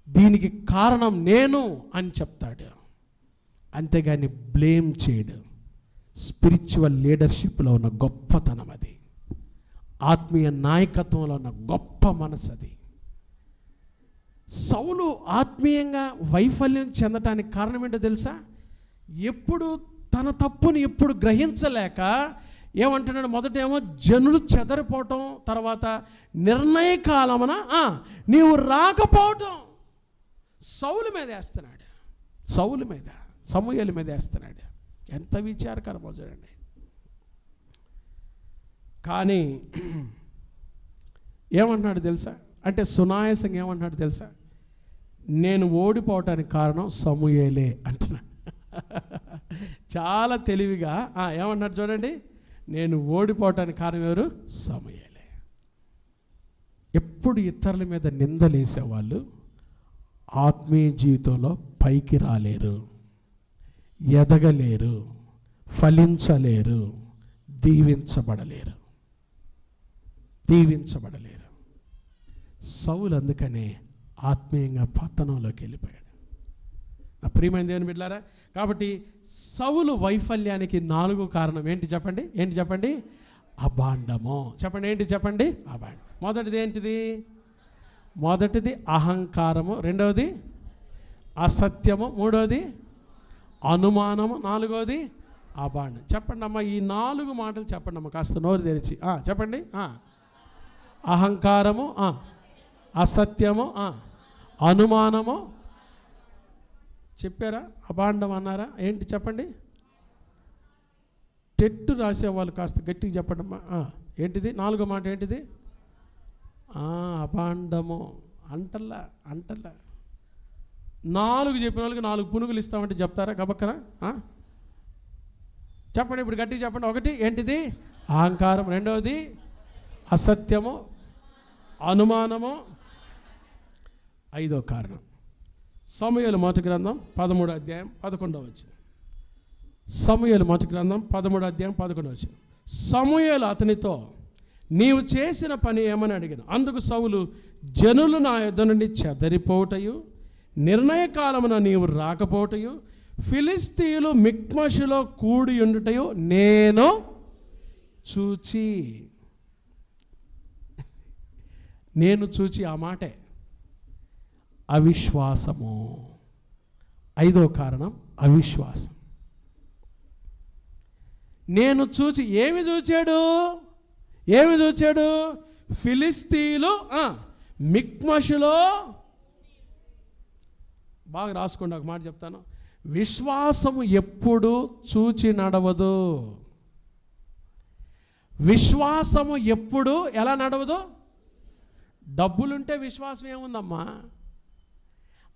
దీనికి కారణం నేను అని చెప్తాడు, అంతేగాని బ్లేమ్ చేయడు. స్పిరిచువల్ లీడర్షిప్లో ఉన్న గొప్పతనం అది, ఆత్మీయ నాయకత్వంలో ఉన్న గొప్ప మనసు అది. సౌలు ఆత్మీయంగా వైఫల్యం చెందటానికి కారణం ఏంటో తెలుసా? ఎప్పుడు తన తప్పుని ఎప్పుడు గ్రహించలేక ఏమంటున్నాడు? మొదటేమో జనులు చెదరిపోవటం, తర్వాత నిర్ణయ కాలమున నీవు రాకపోవటం. సౌలు మీద వేస్తున్నాడు, సమూయేలు మీద వేస్తున్నాడు. ఎంత విచారకరమో చూడండి. కానీ ఏమంటున్నాడు తెలుసా? అంటే సునాయాసంగా ఏమంటున్నాడు తెలుసా? నేను ఓడిపోవటానికి కారణం సమూయేలే అంటున్నాడు. చాలా తెలివిగా ఏమన్నాడు చూడండి, నేను ఓడిపోవటానికి కారణం ఎవరు? సమూయేలే. ఎప్పుడు ఇతరుల మీద నిందలేసేవాళ్ళు ఆత్మీయ జీవితంలో పైకి రాలేరు, ఎదగలేరు, ఫలించలేరు, దీవించబడలేరు. సౌలు అందుకనే ఆత్మీయంగా పతనంలోకి వెళ్ళిపోయాడు. నా ప్రియమైన దేవుని బిడ్డలారా, కాబట్టి సౌలు వైఫల్యానికి 4 కారణం ఏంటి చెప్పండి? అబాండము. చెప్పండి. అబాండం. మొదటిది ఏంటిది? మొదటిది అహంకారము, రెండవది అసత్యము, మూడవది అనుమానము, 4వది అబాండం. చెప్పండి అమ్మా, ఈ 4 మాటలు చెప్పండి అమ్మా, కాస్త నోరు తెరిచి చెప్పండి. అహంకారము, అసత్యము, అనుమానము. చెప్పారా? అబాండం అన్నారా? ఏంటి చెప్పండి? టెట్టు రాసేవాళ్ళు కాస్త గట్టిగా చెప్పండమ్మా. ఏంటిది 4వ మాట? ఏంటిది? అభాండము. అంటల్లా 4 చెప్పిన వాళ్ళకి 4 పునుగులు ఇస్తామంటే చెప్తారా గబక్కన? చెప్పండి ఇప్పుడు గట్టిగా చెప్పండి. 1 ఏంటిది? అహంకారం. 2వది అసత్యము, అనుమానము. 5వ కారణం సమూయేలు మొదటి గ్రంథం 13వ అధ్యాయం 11వ వచనం. సమూయేలు మొదటి గ్రంథం 13వ అధ్యాయం 11వ వచనం. సమూయేలు అతనితో, నీవు చేసిన పని ఏమని అడిగాను. అందుకు సౌలు, జనులు నా యుద్ధ నుండి చెదరిపోవటయు, నిర్ణయకాలమున నీవు రాకపోవటయు, ఫిలిస్తీయులు మిక్మషులో కూడి ఉండుటయు నేను చూచి ఆ మాటే అవిశ్వాసము. 5వ కారణం అవిశ్వాసం. నేను చూచి ఏమి చూచాడు? ఫిలిస్తీయులు మిక్మషులో, బాగా రాసుకోండి, ఒక మాట చెప్తాను. విశ్వాసము ఎప్పుడు చూచి నడవదు. విశ్వాసము ఎప్పుడు ఎలా నడవదు? డబ్బులుంటే విశ్వాసం ఏముందమ్మా?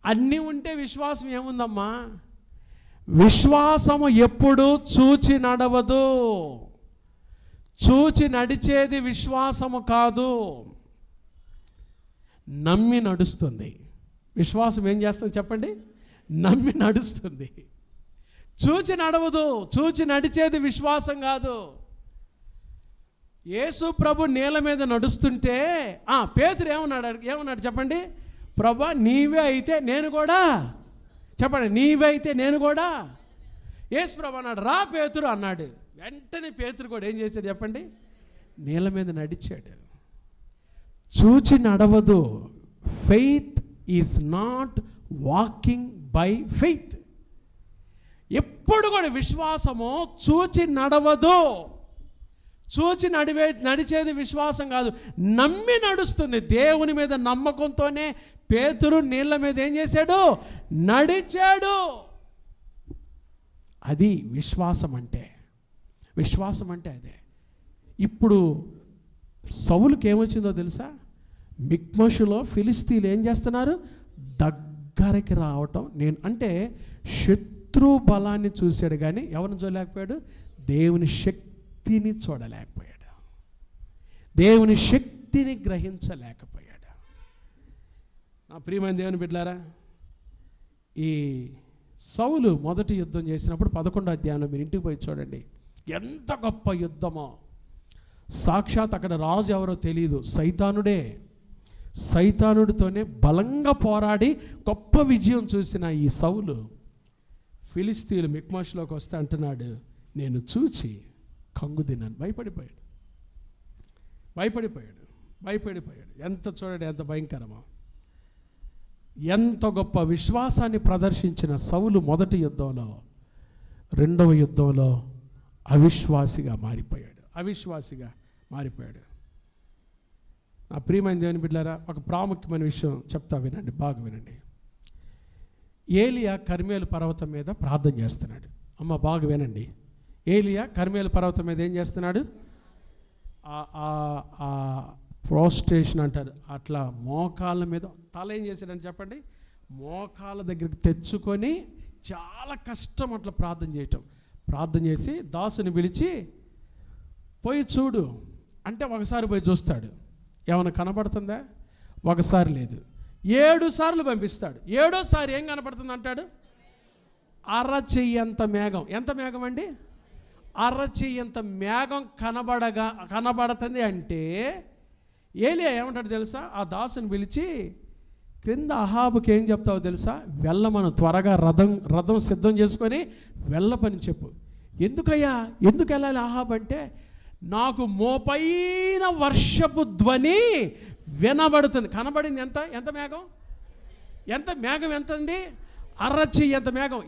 అన్నీ ఉంటే విశ్వాసం ఏముందమ్మా? విశ్వాసము ఎప్పుడు చూచి నడవదు. చూచి నడిచేది విశ్వాసము కాదు, నమ్మి నడుస్తుంది. విశ్వాసం ఏం చేస్తుంది చెప్పండి? నమ్మి నడుస్తుంది. చూచి నడవదు. చూచి నడిచేది విశ్వాసం కాదు. యేసు ప్రభు నీళ్ళ మీద నడుస్తుంటే పేతురు ఏమన్నాడు చెప్పండి? ప్రభా నీవే అయితే నేను కూడా, చెప్పండి, నీవే అయితే నేను కూడా. యేసు ప్రభు అన్నాడు, రా పేతురు అన్నాడు. వెంటనే పేతురు కూడా ఏం చేశాడు చెప్పండి? నీళ్ళ మీద నడిచాడు. చూచి నడవదు. Faith is not walking by faith. ఎప్పుడు కూడా విశ్వాసము చూచి నడవదు. చూచి నడిచేది విశ్వాసం కాదు, నమ్మి నడుస్తుంది. దేవుని మీద నమ్మకంతోనే పేతురు నీళ్ళ మీద ఏం చేశాడు? నడిచాడు. అది విశ్వాసం అంటే. విశ్వాసం అంటే అదే. ఇప్పుడు సౌలుకి ఏమొచ్చిందో తెలుసా? మిక్మషులో ఫిలిస్తీన్లు ఏం చేస్తున్నారు? దగ్గరికి రావటం. నేను అంటే శత్రు బలాన్ని చూశాడు కానీ ఎవరిని చూడలేకపోయాడు? దేవుని శక్తిని చూడలేకపోయాడు. దేవుని శక్తిని గ్రహించలేకపోయాడు. నా ప్రియమైన దేవుని బిడ్డలారా, ఈ సౌలు మొదటి యుద్ధం చేసినప్పుడు 11వ అధ్యాయంలో మీరు ఇంటికి పోయి చూడండి, ఎంత గొప్ప యుద్ధమో. సాక్షాత్ అక్కడ రాజు ఎవరో తెలియదు, సైతానుడే. సైతానుడితోనే బలంగా పోరాడి గొప్ప విజయం చూసిన ఈ సౌలు ఫిలిస్తీయులు మిక్మషులోకి వస్తే అంటున్నాడు, నేను చూచి కంగుదిన్నాను. భయపడిపోయాడు. ఎంత చూడండి, ఎంత భయంకరమో. ఎంత గొప్ప విశ్వాసాన్ని ప్రదర్శించిన సౌలు మొదటి యుద్ధంలో, 2వ యుద్ధంలో అవిశ్వాసిగా మారిపోయాడు. నా ప్రియమైన దేవుని బిడ్డలారా, ఒక ప్రాముఖ్యమైన విషయం చెప్తా, వినండి, బాగా వినండి. ఏలియా కర్మేలు పర్వతం మీద ప్రార్థన చేస్తున్నాడు. అమ్మ బాగా వినండి. ఏలియా కర్మేలు పర్వతం మీద ఏం చేస్తున్నాడు? ప్రోస్ట్రేషన్ అంటారు, అట్లా మోకాళ్ళ మీద తల ఏం చేశాడని చెప్పండి? మోకాళ్ళ దగ్గరికి తెచ్చుకొని చాలా కష్టం అట్లా ప్రార్థన చేసి దాసుని పిలిచి, పోయి చూడు అంటే ఒకసారి పోయి చూస్తాడు. ఏమైనా కనబడుతుందా? ఒకసారి లేదు, 7 సార్లు పంపిస్తాడు. 7వసారి ఏం కనపడుతుంది అంటాడు? అరచెయ్యంత మేఘం. ఎంత మేఘం అండి? అరచెయ్యంత మేఘం కనబడుతుంది. అంటే ఏలియా ఏమంటాడు తెలుసా? ఆ దాసుని పిలిచి, క్రింద అహాబుకి ఏం చెప్తావో తెలుసా? వెళ్ళమను, త్వరగా రథం సిద్ధం చేసుకొని వెళ్ళపని చెప్పు. ఎందుకు వెళ్ళాలి అహాబ్ అంటే, నాకు మోపైన వర్షపు ధ్వని వినబడుతుంది. కనబడింది ఎంత మేఘం? మేఘం ఎంత అండి? అరచి ఎంత మేఘం.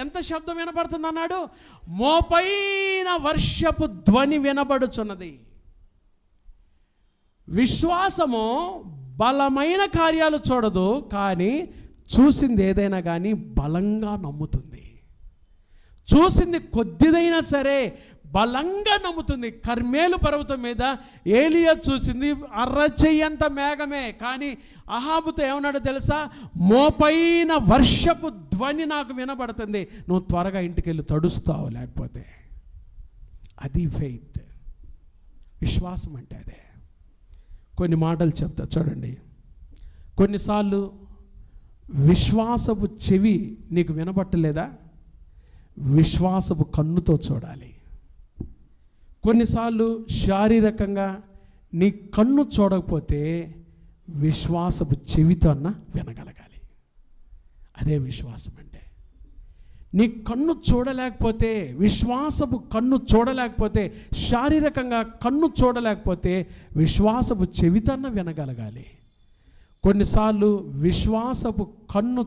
ఎంత శబ్దం వినబడుతుంది అన్నాడు? మోపైన వర్షపు ధ్వని వినబడుచున్నది. విశ్వాసము బలమైన కార్యాలు చూడదు, కానీ చూసింది ఏదైనా కానీ బలంగా నమ్ముతుంది. చూసింది కొద్దిదైనా సరే బలంగా నమ్ముతుంది. కర్మేలు పర్వతం మీద ఏలియా చూసింది అరచెయ్యంత మేఘమే. కానీ అహాబుతో ఏమన్నాడో తెలుసా? మోపైన వర్షపు ధ్వని నాకు వినబడుతుంది, నువ్వు త్వరగా ఇంటికి వెళ్ళి తడుస్తావు లేకపోతే. అది ఫెయిత్, విశ్వాసం అంటే అదే. కొన్ని మాటలు చెప్తా చూడండి. కొన్నిసార్లు విశ్వాసపు చెవి నీకు వినబట్టలేదా? విశ్వాసపు కన్నుతో చూడాలి. కొన్నిసార్లు శారీరకంగా నీ కన్ను చూడకపోతే విశ్వాసపు చెవితో అన్న వినగలగాలి. అదే విశ్వాసం అంటే. నీ కన్ను చూడలేకపోతే, విశ్వాసపు కన్ను చూడలేకపోతే, శారీరకంగా కన్ను చూడలేకపోతే విశ్వాసపు చెవితన్న వినగలగాలి. కొన్నిసార్లు విశ్వాసపు కన్ను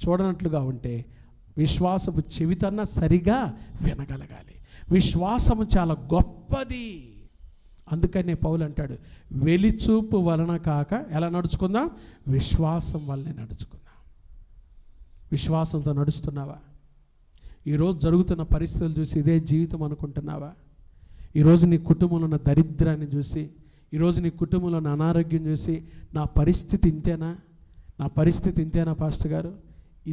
చూడనట్లుగా ఉంటే విశ్వాసపు చెవితన్న సరిగా వినగలగాలి. విశ్వాసము చాలా గొప్పది. అందుకనే పౌలు అంటాడు, వెలిచూపు వలన కాక ఎలా నడుచుకుందాం? విశ్వాసం వల్లనే నడుచుకుందాం. విశ్వాసంతో నడుస్తున్నావా? ఈరోజు జరుగుతున్న పరిస్థితులు చూసి ఇదే జీవితం అనుకుంటున్నావా? ఈరోజు నీ కుటుంబంలో ఉన్న దరిద్రాన్ని చూసి, ఈరోజు నీ కుటుంబంలో ఉన్న అనారోగ్యం చూసి, నా పరిస్థితి ఇంతేనా, నా పరిస్థితి ఇంతేనా పాస్టర్ గారు,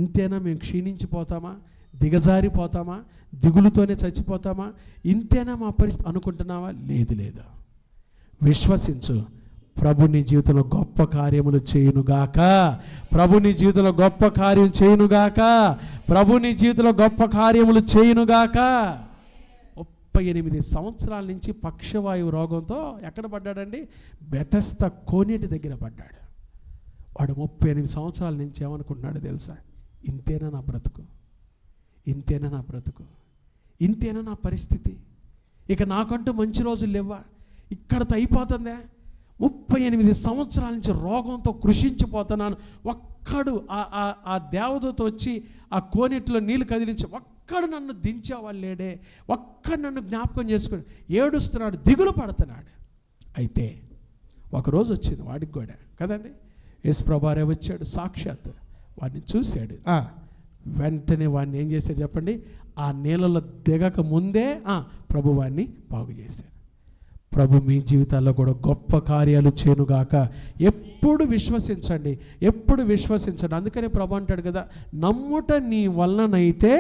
ఇంతేనా, మేము క్షీణించిపోతామా, దిగజారిపోతామా, దిగులుతోనే చచ్చిపోతామా, ఇంతేనా మా పరిస్థితి అనుకుంటున్నావా? లేదు లేదు, విశ్వసించు. ప్రభు నీ జీవితంలో గొప్ప కార్యములు చేయునుగాక. ప్రభు నీ జీవితంలో గొప్ప కార్యం చేయునుగాక. ప్రభు నీ జీవితంలో గొప్ప కార్యములు చేయునుగాక. 38 సంవత్సరాల నుంచి పక్షవాయువు రోగంతో ఎక్కడ పడ్డాడండి? బెతెస్దా కోనేటి దగ్గర పడ్డాడు. వాడు 38 సంవత్సరాల నుంచి ఏమనుకుంటున్నాడు తెలుసా? ఇంతేనా నా బ్రతుకు, ఇంతేనా నా బ్రతుకు, ఇంతేనా నా పరిస్థితి, ఇక నాకంటూ మంచి రోజులు లేవా, ఇక్కడతో అయిపోతుందా, 38 సంవత్సరాల నుంచి రోగంతో కృషించిపోతున్నాను. ఒక్కడు ఆ దేవదూత వచ్చి ఆ కోనేటిలో నీళ్ళు కదిలించి ఒక్కడు నన్ను దించేవాళ్ళు లేడే, ఒక్కడు నన్ను జ్ఞాపకం చేసుకుని ఏడుస్తున్నాడు, దిగులు పడుతున్నాడు. అయితే ఒకరోజు వచ్చింది వాడికి కూడా కదండి, యేసు ప్రభువారే వచ్చాడు, సాక్షాత్ వాడిని చూశాడు. వెంటనే వాడిని ఏం చేశాడు చెప్పండి? ఆ నీళ్ళలో దిగక ముందే ప్రభు వాడిని బాగు చేశాడు. ప్రభు మీ జీవితాల్లో కూడా గొప్ప కార్యాలు చేయునుగాక. ఎప్పుడు విశ్వసించండి, ఎప్పుడు విశ్వసించండి. అందుకనే ప్రభు అంటాడు కదా, నమ్ముట నీ వలనైతే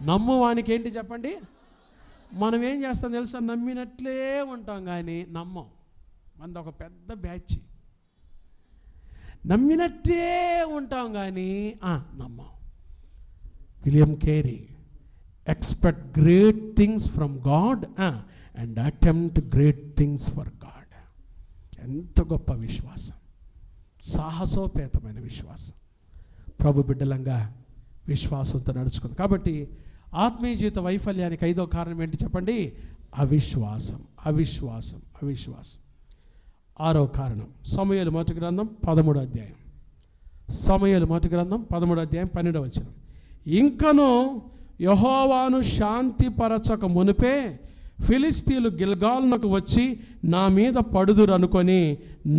నమ్మువానికి ఏంటి చెప్పండి? మనం ఏం చేస్తాం తెలుసా? నమ్మినట్లే ఉంటాం కానీ నమ్మం. మనది ఒక పెద్ద బ్యాచ్. నమ్మినట్టే ఉంటాం కానీ నమ్మం. William Carey, expect great things from God and attempt great things for God. ఎంత గొప్ప విశ్వాసం, సాహసోపేతమైన విశ్వాసం. ప్రభు బిడ్డలంగా విశ్వాసంతో నడుచుకుంది. కాబట్టి ఆత్మీయ జీవిత వైఫల్యానికి 5వ కారణం ఏంటి చెప్పండి? అవిశ్వాసం, అవిశ్వాసం, అవిశ్వాసం. 6వ కారణం సమూయేలు మొదటి గ్రంథం 13వ అధ్యాయం. సమూయేలు మొదటి గ్రంథం 13వ అధ్యాయం 12వ వచనం. ఇంకను యెహోవాను శాంతిపరచక మునిపే ఫిలిస్తీయులు గిల్గాలునకు వచ్చి నా మీద పడుదురనుకొని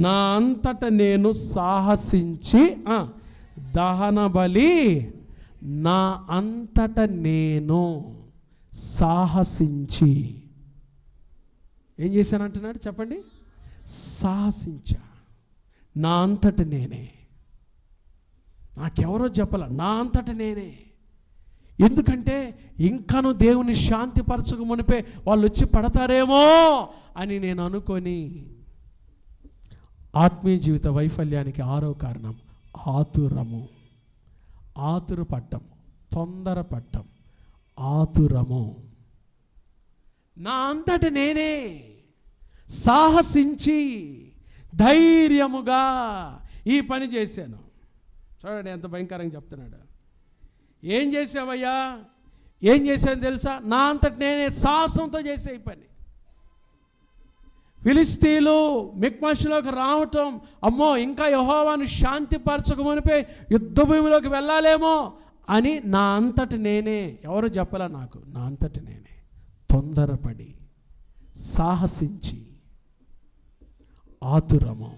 నా అంతట నేను సాహసించి దహన బలి, నా అంతట నేను సాహసించి ఏం చేశానంటున్నాడు చెప్పండి? సాహసించా. నా అంతట నేనే, నాకెవరో చెప్పాల, నా అంతట నేనే. ఎందుకంటే ఇంకను దేవుని శాంతిపరచక మునిపే వాళ్ళు వచ్చి పడతారేమో అని నేను అనుకొని. ఆత్మీయ జీవిత వైఫల్యానికి 6వ కారణం ఆతురము, ఆతురపట్టం, తొందరపట్టం, ఆతురము. నా అంతట నేనే సాహసించి ధైర్యముగా ఈ పని చేశాను. చూడండి ఎంత భయంకరంగా చెప్తున్నాడు. ఏం చేసావయ్యా? ఏం చేశాను తెలుసా? నా అంతటి నేనే సాహసంతో చేసే ఈ పని. ఫిలిస్తీయులు మిక్మషులోకి రావటం, అమ్మో ఇంకా యెహోవాను శాంతిపరచకమునిపై యుద్ధ భూమిలోకి వెళ్ళాలేమో అని నా అంతటి నేనే, ఎవరు చెప్పలా నాకు, నా అంతటి నేనే తొందరపడి సాహసించి ఆతురము.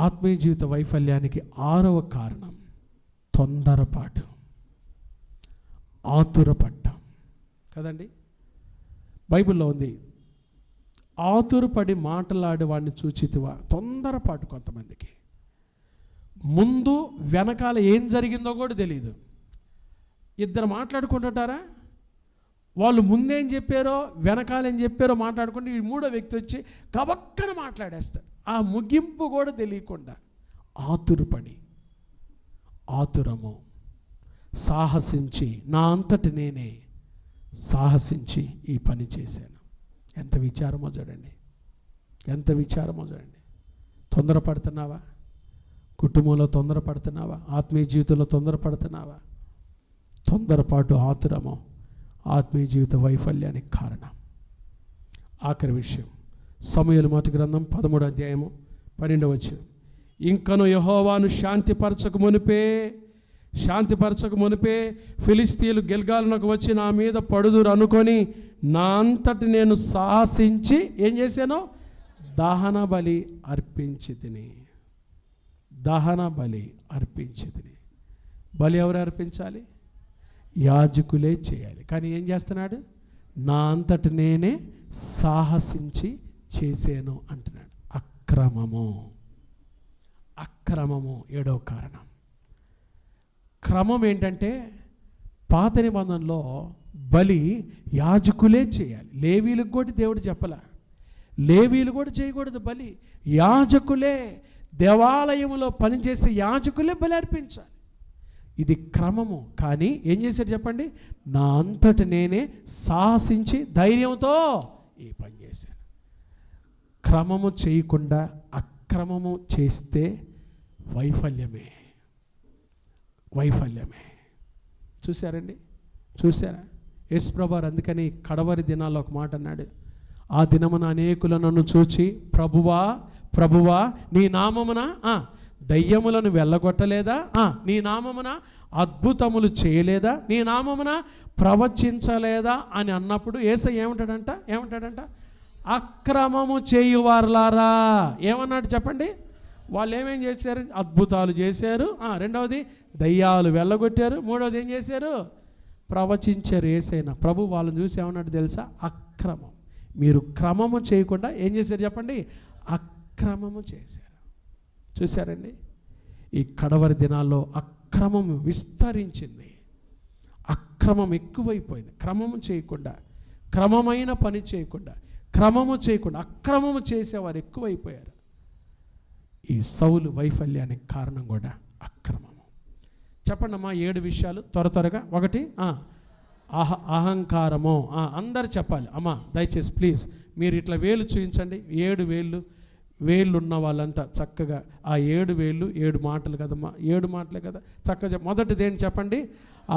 ఆత్మీయ జీవిత వైఫల్యానికి 6వ కారణం తొందరపాటు, ఆతురపడ్డం. కదండి. బైబిల్లో ఉంది, ఆతురపడి మాట్లాడే వాడిని చూచితివా. తొందరపాటు కొంతమందికి, ముందు వెనకాల ఏం జరిగిందో కూడా తెలియదు. ఇద్దరు మాట్లాడుకుంటుంటారా, వాళ్ళు ముందేం చెప్పారో వెనకాల ఏం చెప్పారో మాట్లాడుకుంటే ఈ మూడో వ్యక్తి వచ్చి కబక్కన మాట్లాడేస్తాడు. ఆ ముగింపు కూడా తెలియకుండా ఆతురపడి, ఆతురము, సాహసించి, నా అంతటి నేనే సాహసించి ఈ పని చేశాను. ఎంత విచారమో చూడండి, ఎంత విచారమో చూడండి. తొందరపడుతున్నావా? కుటుంబంలో తొందరపడుతున్నావా? ఆత్మీయ జీవితంలో తొందరపడుతున్నావా? తొందరపాటు, ఆతురము ఆత్మీయ జీవిత వైఫల్యానికి కారణం. ఆఖరి విషయం, సమూయేలు మొదటి గ్రంథం 13వ అధ్యాయము 12వ వచనం. ఇంకను యెహోవాను శాంతిపరచక మునిపే ఫిలిస్తీయులు గిల్గాలునకు వచ్చి నా మీద పడుదురు అనుకొని నా అంతటి నేను సాహసించి ఏం చేశాను? దహన బలి అర్పించి తిని. బలి ఎవరు అర్పించాలి? యాజకులే చేయాలి. కానీ ఏం చేస్తున్నాడు? నా అంతటి నేనే సాహసించి చేశాను అంటున్నాడు. అక్రమము 7వ కారణం. క్రమం ఏంటంటే, పాత నిబంధనలో బలి యాజకులే చేయాలి. లేవీలకు కూడా దేవుడు చెప్పలా, లేవీలు కూడా చేయకూడదు బలి. యాజకులే, దేవాలయంలో పనిచేసే యాజకులే బలి అర్పించాలి. ఇది క్రమము. కానీ ఏం చేశాడు చెప్పండి? నా అంతటి నేనే సాహసించి ధైర్యంతో ఈ పని చేశాను. క్రమము చేయకుండా అక్రమము చేస్తే వైఫల్యమే. చూసారా? యేసు ప్రభువారు అందుకని కడవరి దినాల్లో ఒక మాట అన్నాడు. ఆ దినమున అనేకులు నన్ను చూచి, ప్రభువా నీ నామమున దయ్యములను వెళ్ళగొట్టలేదా? నీ నామమున అద్భుతములు చేయలేదా? నీ నామమున ప్రవచించలేదా అని అన్నప్పుడు యేసయ్య ఏమంటాడంట? అక్రమము చేయువారులారా. ఏమన్నాడు చెప్పండి? వాళ్ళు ఏమేం చేశారు? అద్భుతాలు చేశారు. రెండవది దయ్యాలు వెళ్ళగొట్టారు. మూడవది ఏం చేశారు? ప్రవచించారు. యేసయ్య ప్రభు వాళ్ళని చూసి ఏమన్నాడు తెలుసా? అక్రమం. మీరు క్రమము చేయకుండా ఏం చేశారు చెప్పండి? అక్రమము చేశారు. చూశారండి? ఈ కడవరి దినాల్లో అక్రమం విస్తరించింది, అక్రమం ఎక్కువైపోయింది. క్రమము చేయకుండా, క్రమమైన పని చేయకుండా, అక్రమము చేసేవారు ఎక్కువైపోయారు. ఈ సౌలు వైఫల్యానికి కారణం కూడా అక్రమము. చెప్పండి అమ్మా 7 విషయాలు త్వరగా. 1 అహంకారము. అందరు చెప్పాలి అమ్మా, దయచేసి ప్లీజ్ మీరు ఇట్లా వేలు చూపించండి. 7 వేళ్ళు ఉన్న వాళ్ళంతా చక్కగా ఆ 7 వేళ్ళు 7 మాటలు కదమ్మా, 7 మాటలే కదా, చక్కగా. మొదటిది ఏంటి చెప్పండి?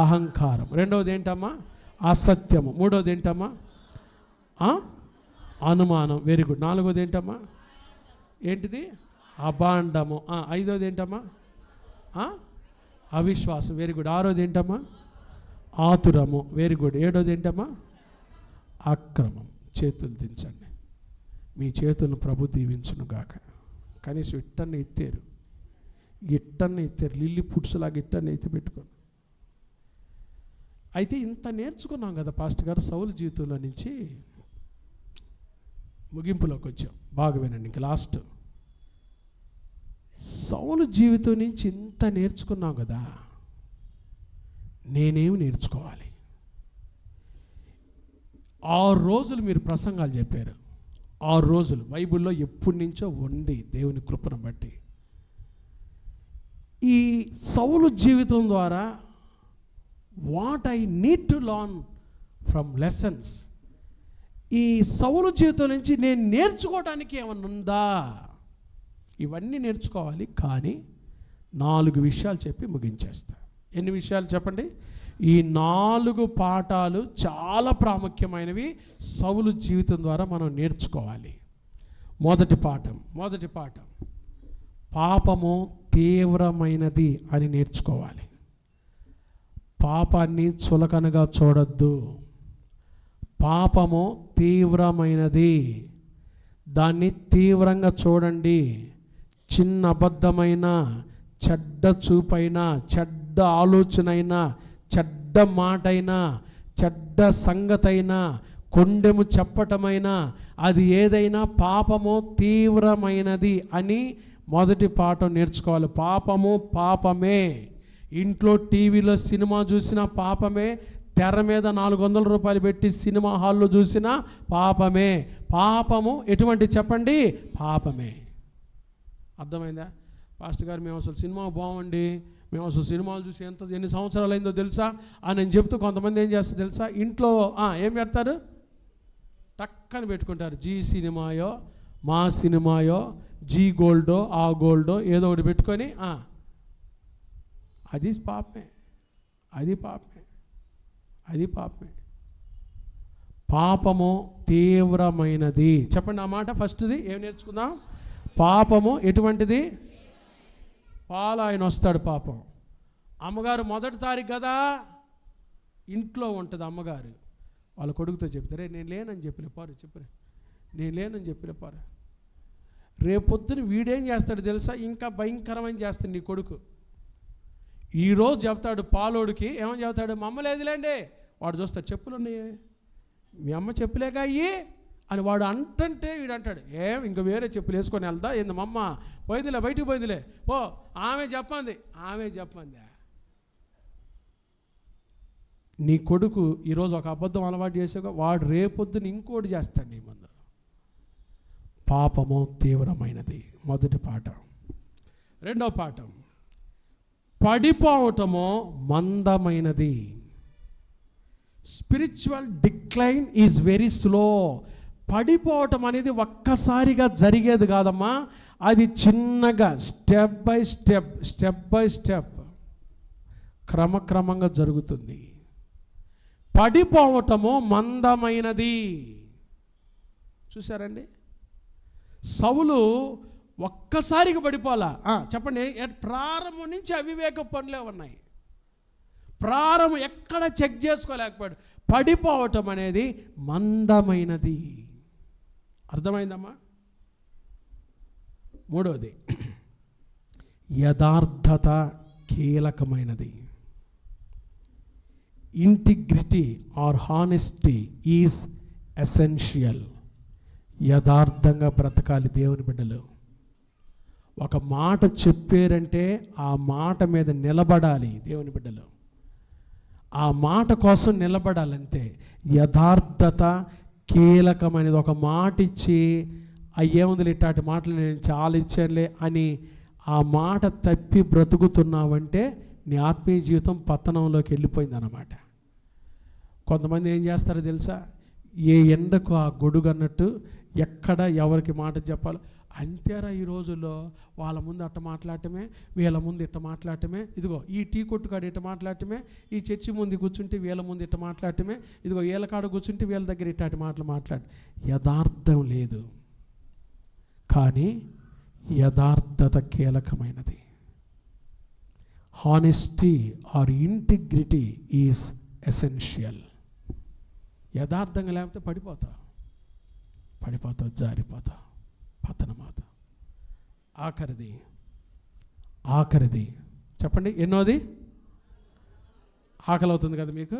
అహంకారం. రెండవది ఏంటమ్మా? అసత్యము. మూడవది ఏంటమ్మా? అనుమానం. Very good. 4వది ఏంటమ్మా? ఏంటిది? అభాండము. 5వది ఏంటమ్మా? అవిశ్వాసం. Very good. 6వది ఏంటమ్మా? ఆతురము. Very good. 7వది ఏంటమ్మా? అక్రమం. చేతులు దించండి. మీ చేతులను ప్రభు దీవించును గాక. కనీసం ఇట్టన్ని ఎత్తారు, లిల్లీ పుట్సులాగా ఇట్టన్ని ఎత్తి పెట్టుకోండి. అయితే ఇంత నేర్చుకున్నాం కదా పాస్టర్ గారు సౌలు జీవితంలో నుంచి. ముగింపులోకి వచ్చాం. బాగా వినండి. ఇంక లాస్ట్. సౌలు జీవితం నుంచి ఇంత నేర్చుకున్నాం కదా, నేనేమి నేర్చుకోవాలి? 6 రోజులు మీరు ప్రసంగాలు చెప్పారు. 6 రోజులు బైబిల్లో ఎప్పటి నుంచో ఉంది దేవుని కృపను బట్టి. ఈ సౌలు జీవితం ద్వారా what I need to learn from lessons, ఈ సౌలు జీవితం నుంచి నేను నేర్చుకోవడానికి ఏమన్నా ఉందా? ఇవన్నీ నేర్చుకోవాలి. కానీ 4 విషయాలు చెప్పి ముగించేస్తా. ఎన్ని విషయాలు చెప్పండి? ఈ 4 పాఠాలు చాలా ప్రాముఖ్యమైనవి సౌలు జీవితం ద్వారా మనం నేర్చుకోవాలి. మొదటి పాఠం పాపము తీవ్రమైనది అని నేర్చుకోవాలి. పాపాన్ని చులకనగా చూడొద్దు. పాపము తీవ్రమైనది, దాన్ని తీవ్రంగా చూడండి. చిన్న అబద్ధమైన, చెడ్డ చూపైనా, చెడ్డ ఆలోచన అయినా, చెడ్డ మాట అయినా, చెడ్డ సంగతైనా, కొండెము చెప్పటమైనా, అది ఏదైనా పాపము తీవ్రమైనది అని మొదటి పాఠం నేర్చుకోవాలి. పాపము పాపమే. ఇంట్లో టీవీలో సినిమా చూసినా పాపమే, తెర మీద 400 రూపాయలు పెట్టి సినిమా హాల్లో చూసినా పాపమే. పాపము ఎటువంటి చెప్పండి? పాపమే. అర్థమైందా? పాస్టర్ గారు, మేము అసలు సినిమా బాగుండి, మేము అసలు సినిమాలు చూసి ఎన్ని సంవత్సరాలు అయిందో తెలుసా అని నేను చెప్తూ, కొంతమంది ఏం చేస్తారు తెలుసా, ఇంట్లో ఏం పెడతారు, టక్కని పెట్టుకుంటారు. జీ సినిమాయో, మా సినిమాయో, జీ గోల్డో, ఆ గోల్డో ఏదో ఒకటి పెట్టుకొని అది పాపమే. అది పాపమే. అది పాపమే. పాపము తీవ్రమైనది. చెప్పండి ఆ మాట. ఫస్ట్ది ఏం నేర్చుకుందాం? పాపము ఎటువంటిది? పాలు ఆయన వస్తాడు. పాపం అమ్మగారు మొదటి తారీఖు కదా ఇంట్లో ఉంటుంది. అమ్మగారు వాళ్ళ కొడుకుతో చెప్తారే, నేను లేనని చెప్పలేపారు, చెప్పరే నేను లేనని చెప్పలేపారు. రేపొద్దున వీడేం చేస్తాడు తెలుసా? ఇంకా భయంకరమైన చేస్తాడు నీ కొడుకు. ఈరోజు చెప్తాడు పాలోడికి, ఏమని చెప్తాడు? మా అమ్మ లేదులేండి. వాడు చూస్తాడు, చెప్పులు ఉన్నాయి, మీ అమ్మ చెప్పులేక అయ్యి అని వాడు అంటుంటే వీడు అంటాడు, ఇంక వేరే చెప్పులు వేసుకొని వెళ్దా ఏంది మా అమ్మ? పోయిందిలే, బయటికి పోయిందిలే, ఓ ఆమె చెప్పంది. నీ కొడుకు ఈరోజు ఒక అబద్ధం అలవాటు చేసాక వాడు రేపొద్దున ఇంకోటి చేస్తాడు నీ ముందు. పాపము తీవ్రమైనది. మొదటి పాఠం. రెండవ పాఠం, పడిపోవటము మందమైనది. Spiritual decline is very slow. పడిపోవటం అనేది ఒక్కసారిగా జరిగేది కాదమ్మా, అది చిన్నగా స్టెప్ బై స్టెప్ క్రమక్రమంగా జరుగుతుంది. పడిపోవటము మందమైనది. చూసారండి, సౌలు ఒక్కసారిగా పడిపోలా. చెప్పండి, ప్రారంభం నుంచి అవివేక పనులే ఉన్నాయి. ప్రారంభం ఎక్కడ చెక్ చేసుకోలేకపోయాడు. పడిపోవటం అనేది మందమైనది. అర్థమైందమ్మా? మూడవది, యథార్థత కీలకమైనది. Integrity or honesty is essential. యథార్థంగా బ్రతకాలి దేవుని బిడ్డలు. ఒక మాట చెప్పారంటే ఆ మాట మీద నిలబడాలి దేవుని బిడ్డలు. ఆ మాట కోసం నిలబడాలంతే. యథార్థత కీలకమైనది. ఒక మాట ఇచ్చి అయ్యేముందులు ఇట్లాంటి మాటలు నేను చాలా ఇచ్చానులే అని ఆ మాట తప్పి బ్రతుకుతున్నావంటే నీ ఆత్మీయ జీవితం పతనంలోకి వెళ్ళిపోయింది అన్నమాట. కొంతమంది ఏం చేస్తారో తెలుసా? ఏ ఎండకు ఆ గొడుగు అన్నట్టు ఎక్కడ ఎవరికి మాట చెప్పాలో అంతేరా. ఈ రోజుల్లో వాళ్ళ ముందు అట్ట మాట్లాడటమే, వీళ్ళ ముందు ఇట్ట మాట్లాడటమే, ఇదిగో ఈ టీ కొట్టుకాడ ఇట్ట మాట్లాడటమే, ఈ చర్చి ముందు కూర్చుంటే వీళ్ళ ముందు ఇట్ట మాట్లాడటమే, ఇదిగో వీళ్ళ కాడ కూర్చుంటే వీళ్ళ దగ్గర ఇట్లాంటి మాటలు మాట్లాడు. యథార్థం లేదు. కానీ యథార్థత కీలకమైనది. Honesty or integrity is essential. యథార్థంగా లేకపోతే పడిపోతావు, జారిపోతావు, పతనమవుతావు. ఆఖరిది చెప్పండి, ఎన్నోది? ఆకలి అవుతుంది కదా మీకు?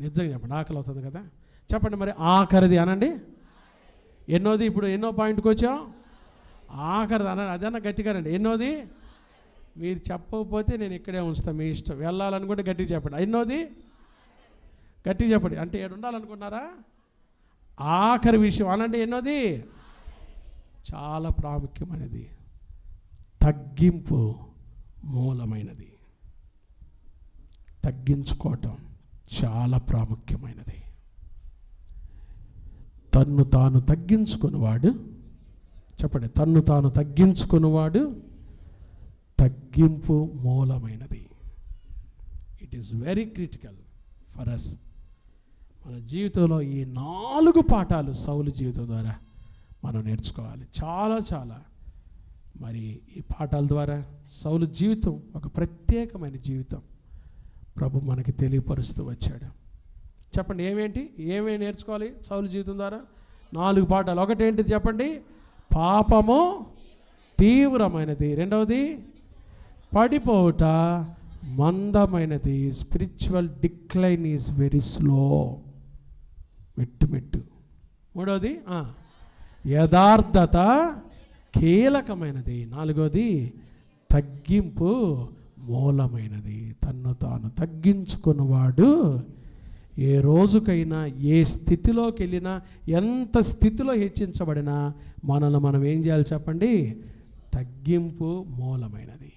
నిజంగా చెప్పండి, ఆకలి అవుతుంది కదా? చెప్పండి మరి, ఆఖరిది అనండి. ఎన్నోది? ఇప్పుడు ఎన్నో పాయింట్కి వచ్చాం? ఆఖరిది అనండి. అదన్నా గట్టిగానండి. ఎన్నోది? మీరు చెప్పకపోతే నేను ఇక్కడే ఉంచుతాను, మీ ఇష్టం. వెళ్ళాలనుకుంటే గట్టిగా చెప్పండి. ఎన్నోది? గట్టిగా చెప్పండి. అంటే ఏడు ఉండాలనుకున్నారా? ఆఖరి విషయం అనండి. ఎన్నోది? చాలా ప్రాముఖ్యమైనది. తగ్గింపు మూలమైనది. తగ్గించుకోవటం చాలా ప్రాముఖ్యమైనది. తన్ను తాను తగ్గించుకునేవాడు, చెప్పండి, తన్ను తాను తగ్గించుకునేవాడు తగ్గింపు మూలమైనది. It is very critical for us. మన జీవితంలో ఈ 4 పాఠాలు సౌలు జీవితం ద్వారా మనం నేర్చుకోవాలి. చాలా మరి ఈ పాఠాల ద్వారా సౌలు జీవితం ఒక ప్రత్యేకమైన జీవితం ప్రభు మనకి తెలియపరుస్తూ వచ్చాడు. చెప్పండి, ఏమేమి నేర్చుకోవాలి సౌలు జీవితం ద్వారా? 4 పాఠాలు. ఒకటేంటిది చెప్పండి? పాపము తీవ్రమైనది. రెండవది, పడిపోవుట మందమైనది. Spiritual decline is very slow, మెట్టు. మూడవది యథార్థత కీలకమైనది. నాలుగవది తగ్గింపు మూలమైనది. తన్ను తాను తగ్గించుకున్నవాడు ఏ రోజుకైనా, ఏ స్థితిలోకి వెళ్ళినా, ఎంత స్థితిలో హెచ్చించబడినా మనల్ని మనం ఏం చేయాలి చెప్పండి? తగ్గింపు మూలమైనది.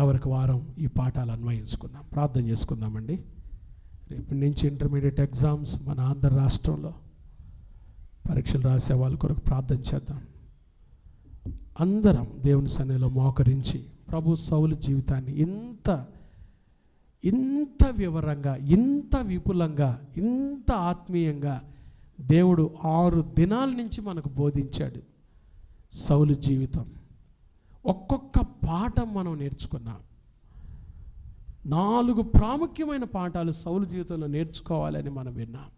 ఎవరికి వారం ఈ పాఠాలు అన్వయించుకుందాం, ప్రార్థన చేసుకుందామండి. రేపటి నుంచి ఇంటర్మీడియట్ ఎగ్జామ్స్ మన ఆంధ్ర రాష్ట్రంలో పరీక్షలు రాసే వాళ్ళ కొరకు ప్రార్థన చేద్దాం. అందరం దేవుని సన్నిధిలో మోకరించి ప్రభు సౌలు జీవితాన్ని ఇంత వివరంగా, ఇంత విపులంగా, ఇంత ఆత్మీయంగా దేవుడు 6 దినాల నుంచి మనకు బోధించాడు. సౌలు జీవితం ఒక్కొక్క పాఠం మనం నేర్చుకున్నాం. 4 ప్రాముఖ్యమైన పాఠాలు సౌలు జీవితంలో నేర్చుకోవాలని మనం విన్నాం.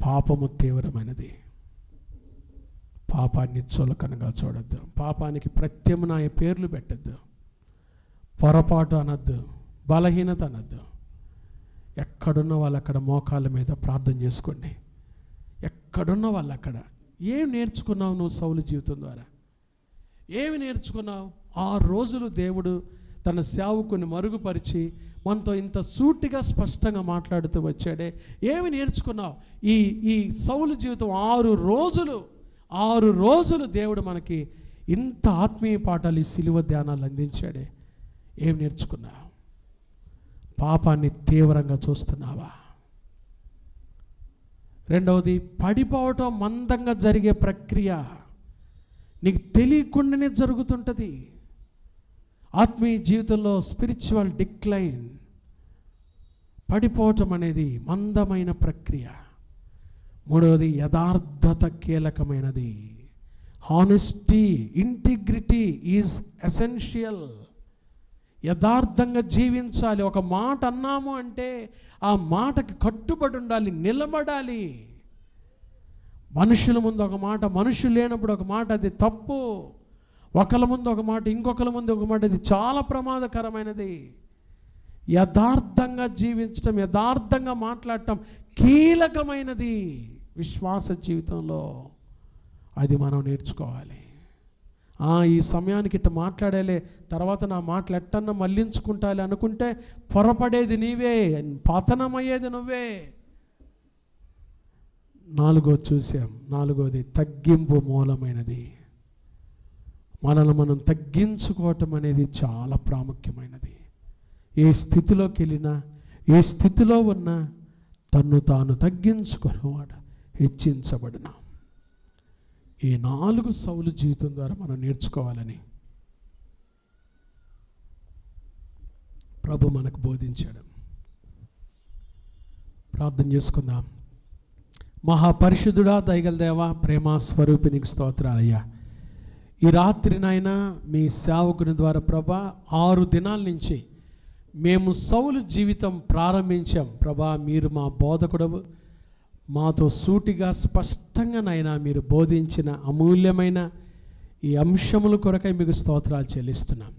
పాపము తీవ్రమైనది. పాపాన్ని చులకనగా చూడొద్దు. పాపానికి ప్రత్యామ్నాయ పేర్లు పెట్టద్దు. పొరపాటు అనద్దు, బలహీనత అనద్దు. ఎక్కడున్న వాళ్ళు అక్కడ మోకాళ్ళ మీద ప్రార్థన చేసుకోండి. ఎక్కడున్న వాళ్ళు అక్కడ. ఏం నేర్చుకున్నావు నువ్వు సౌలు జీవితం ద్వారా? ఏమి నేర్చుకున్నావు? 6 రోజులు దేవుడు తన సేవకుని మరుగుపరిచి మనతో ఇంత సూటిగా స్పష్టంగా మాట్లాడుతూ వచ్చాడే. ఏమి నేర్చుకున్నావు? ఈ సౌలు జీవితం 6 రోజులు దేవుడు మనకి ఇంత ఆత్మీయ పాఠాలు, ఈ సిలువ ధ్యానాలు అందించాడే. ఏమి నేర్చుకున్నావు? పాపాన్ని తీవ్రంగా చూస్తున్నావా? రెండవది, పడిపోవటం మందంగా జరిగే ప్రక్రియ నీకు తెలియకుండానే జరుగుతుంటుంది. ఆత్మీయ జీవితంలో స్పిరిచువల్ డిక్లైన్, పడిపోవటం అనేది మందమైన ప్రక్రియ. మూడవది, యథార్థత కీలకమైనది. Honesty, integrity is essential. యథార్థంగా జీవించాలి. ఒక మాట అన్నాము అంటే ఆ మాటకి కట్టుబడి ఉండాలి, నిలబడాలి. మనుషుల ముందు ఒక మాట, మనుషులు లేనప్పుడు ఒక మాట, అది తప్పు. ఒకళ్ళ ముందు ఒక మాట, ఇంకొకళ్ళ ముందు ఒక మాట, అది చాలా ప్రమాదకరమైనది. యథార్థంగా జీవించటం, యథార్థంగా మాట్లాడటం కీలకమైనది విశ్వాస జీవితంలో. అది మనం నేర్చుకోవాలి. ఈ సమయానికి ఇట్లా మాట్లాడాలే, తర్వాత నా మాటలు ఎట్టన్నా మళ్ళించుకుంటాలి అనుకుంటే పొరపడేది నీవే, పతనమయ్యేది నువ్వే. 4 చూసాం. 4వది తగ్గింపు మూలమైనది. మనల్ని మనం తగ్గించుకోవటం అనేది చాలా ప్రాముఖ్యమైనది. ఏ స్థితిలోకి వెళ్ళినా, ఏ స్థితిలో ఉన్నా తన్ను తాను తగ్గించుకునేవాడు హెచ్చించబడిన. ఈ 4 సౌలు జీవితం ద్వారా మనం నేర్చుకోవాలని ప్రభు మనకు బోధించాడు. ప్రార్థన చేసుకుందాం. మహాపరిశుద్ధుడా, దయగల దేవా, ప్రేమ స్వరూపినికి స్తోత్రాలయ్యా. ఈ రాత్రినైనా మీ సేవకుని ద్వారా ప్రభా 6 దినాల నుంచి మేము సౌలు జీవితం ప్రారంభించాం. ప్రభా, మీరు మా బోధకుడవు. మాతో సూటిగా స్పష్టంగా నైనా మీరు బోధించిన అమూల్యమైన ఈ అంశముల కొరకై మీకు స్తోత్రాలు చెల్లిస్తున్నాం.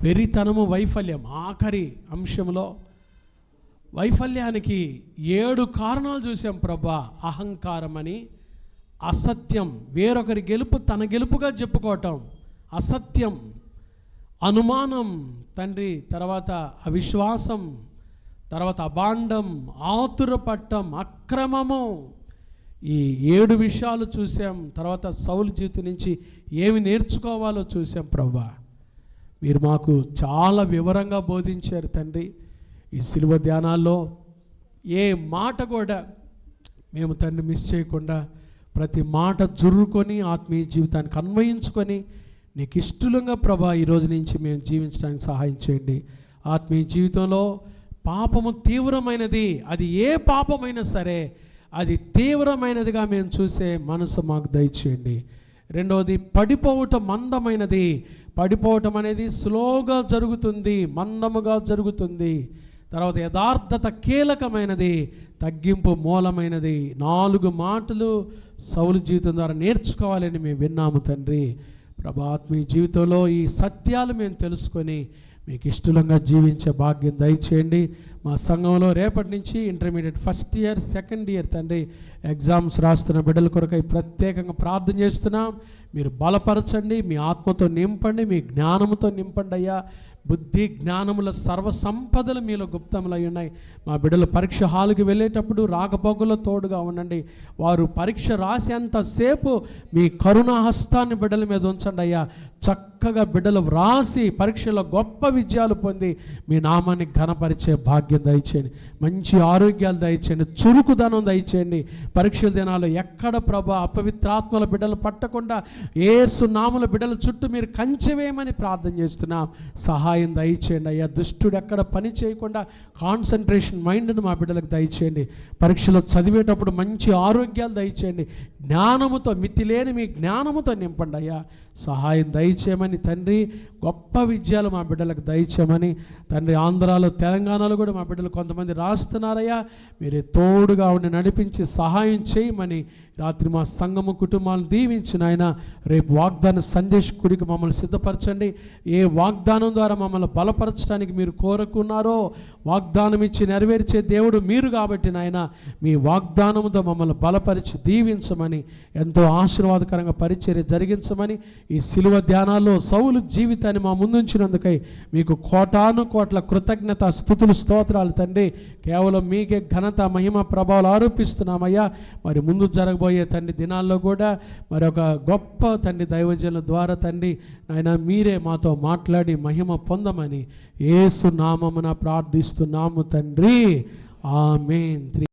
వెరితనము, వైఫల్యం, ఆఖరి అంశంలో వైఫల్యానికి 7 కారణాలు చూసాం ప్రభా. అహంకారం అని, అసత్యం, వేరొకరి గెలుపు తన గెలుపుగా చెప్పుకోవటం, అసత్యం, అనుమానం తండ్రి, తర్వాత అవిశ్వాసం, తర్వాత అబాండం, ఆతురపట్టం, అక్రమము. ఈ 7 విషయాలు చూసాం. తర్వాత సౌలు జీవితం నుంచి ఏమి నేర్చుకోవాలో చూసాం ప్రభా. మీరు మాకు చాలా వివరంగా బోధించారు తండ్రి. ఈ సిలువ ధ్యానాల్లో ఏ మాట కూడా మేము తండ్రి మిస్ చేయకుండా ప్రతి మాట జుర్రుకొని ఆత్మీయ జీవితానికి అన్వయించుకొని నీకు ఇష్టలుగా ప్రభా ఈరోజు నుంచి మేము జీవించడానికి సహాయం చేయండి. ఆత్మీయ జీవితంలో పాపము తీవ్రమైనది. అది ఏ పాపమైనా సరే అది తీవ్రమైనదిగా మేము చూసే మనసు మాకు దయచేయండి. రెండవది, పడిపోవటం మందమైనది. పడిపోవటం అనేది స్లోగా జరుగుతుంది, మందముగా జరుగుతుంది. తర్వాత యథార్థత కీలకమైనది, తగ్గింపు మూలమైనది. 4 మాటలు సౌలు జీవితం ద్వారా నేర్చుకోవాలని మేము విన్నాము తండ్రి. ప్రభా ఆత్మీయ జీవితంలో ఈ సత్యాలు మేము తెలుసుకొని మీకు ఇష్టంగా జీవించే భాగ్యం దయచేయండి. మా సంఘంలో రేపటి నుంచి intermediate first year second year తండ్రి ఎగ్జామ్స్ రాస్తున్న బిడ్డల కొరకై ప్రత్యేకంగా ప్రార్థన చేస్తున్నాం. మీరు బలపరచండి, మీ ఆత్మతో నింపండి, మీ జ్ఞానముతో నింపండి అయ్యా. బుద్ధి జ్ఞానముల సర్వ సంపదలు మీలో గుప్తములై ఉన్నాయి. మా బిడ్డలు పరీక్ష హాల్కి వెళ్ళేటప్పుడు రాకపోకలో తోడుగా ఉండండి. వారు పరీక్ష రాసేంతసేపు మీ కరుణా హస్తాన్ని బిడ్డల మీద ఉంచండి అయ్యా. చక్కగా బిడ్డలు వ్రాసి పరీక్షలో గొప్ప విజయాలు పొంది మీ నామాన్ని ఘనపరిచే భాగ్యం దయచేయండి. మంచి ఆరోగ్యాలు దయచేయండి, చురుకుదనం దయచేయండి. పరీక్షల దినాలు ఎక్కడ ప్రభా అపవిత్రాత్మల బిడ్డలు పట్టకుండా యేసు నామముల బిడ్డల చుట్టూ మీరు కంచెవేయమని ప్రార్థన చేస్తున్నాం. సహాయం దయచేయండి అయ్యా. దుష్టుడు ఎక్కడ పని చేయకుండా కాన్సన్ట్రేషన్ మైండ్ను మా బిడ్డలకు దయచేయండి. పరీక్షలో చదివేటప్పుడు మంచి ఆరోగ్యాలు దయచేయండి. జ్ఞానముతో మితిలేని మీ జ్ఞానముతో నింపండి అయ్యా. సహాయం దయచేయమని తండ్రి. గొప్ప విజయాలు మా బిడ్డలకు దయచేయమని తండ్రి. ఆంధ్రాలో తెలంగాణలో కూడా మా బిడ్డలు కొంతమంది రాస్తున్నారయ్యా. మీరే తోడుగా ఉండి నడిపించి సహాయం చేయమని రాత్రి మా సంఘము కుటుంబాలను దీవించిన ఆయన. రేపు వాగ్దాన సందేశకుడికి మమ్మల్ని సిద్ధపరచండి. ఏ వాగ్దానం ద్వారా మమ్మల్ని బలపరచడానికి మీరు కోరుకున్నారో వాగ్దానం ఇచ్చి నెరవేర్చే దేవుడు మీరు కాబట్టి నాయన మీ వాగ్దానముతో మమ్మల్ని బలపరిచి దీవించమని, ఎంతో ఆశీర్వాదకరంగా పరిచర్య జరిగించమని, ఈ శిలువ ధ్యానాల్లో సౌలు జీవితాన్ని మా ముందుంచినందుకై మీకు కోటాను కోట్ల కృతజ్ఞత స్తుతులు స్తోత్రాలు తండ్రి. కేవలం మీకే ఘనత మహిమ ప్రభావాలు ఆరోపిస్తున్నామయ్యా. మరి ముందు జరగబోయే తండ్రి దినాల్లో కూడా మరి ఒక గొప్ప తండ్రి దైవజనుల ద్వారా తండ్రి ఆయన మీరే మాతో మాట్లాడి మహిమ పొందమని యేసు నామమున ప్రార్థిస్తున్నాము తండ్రి. ఆమేన్.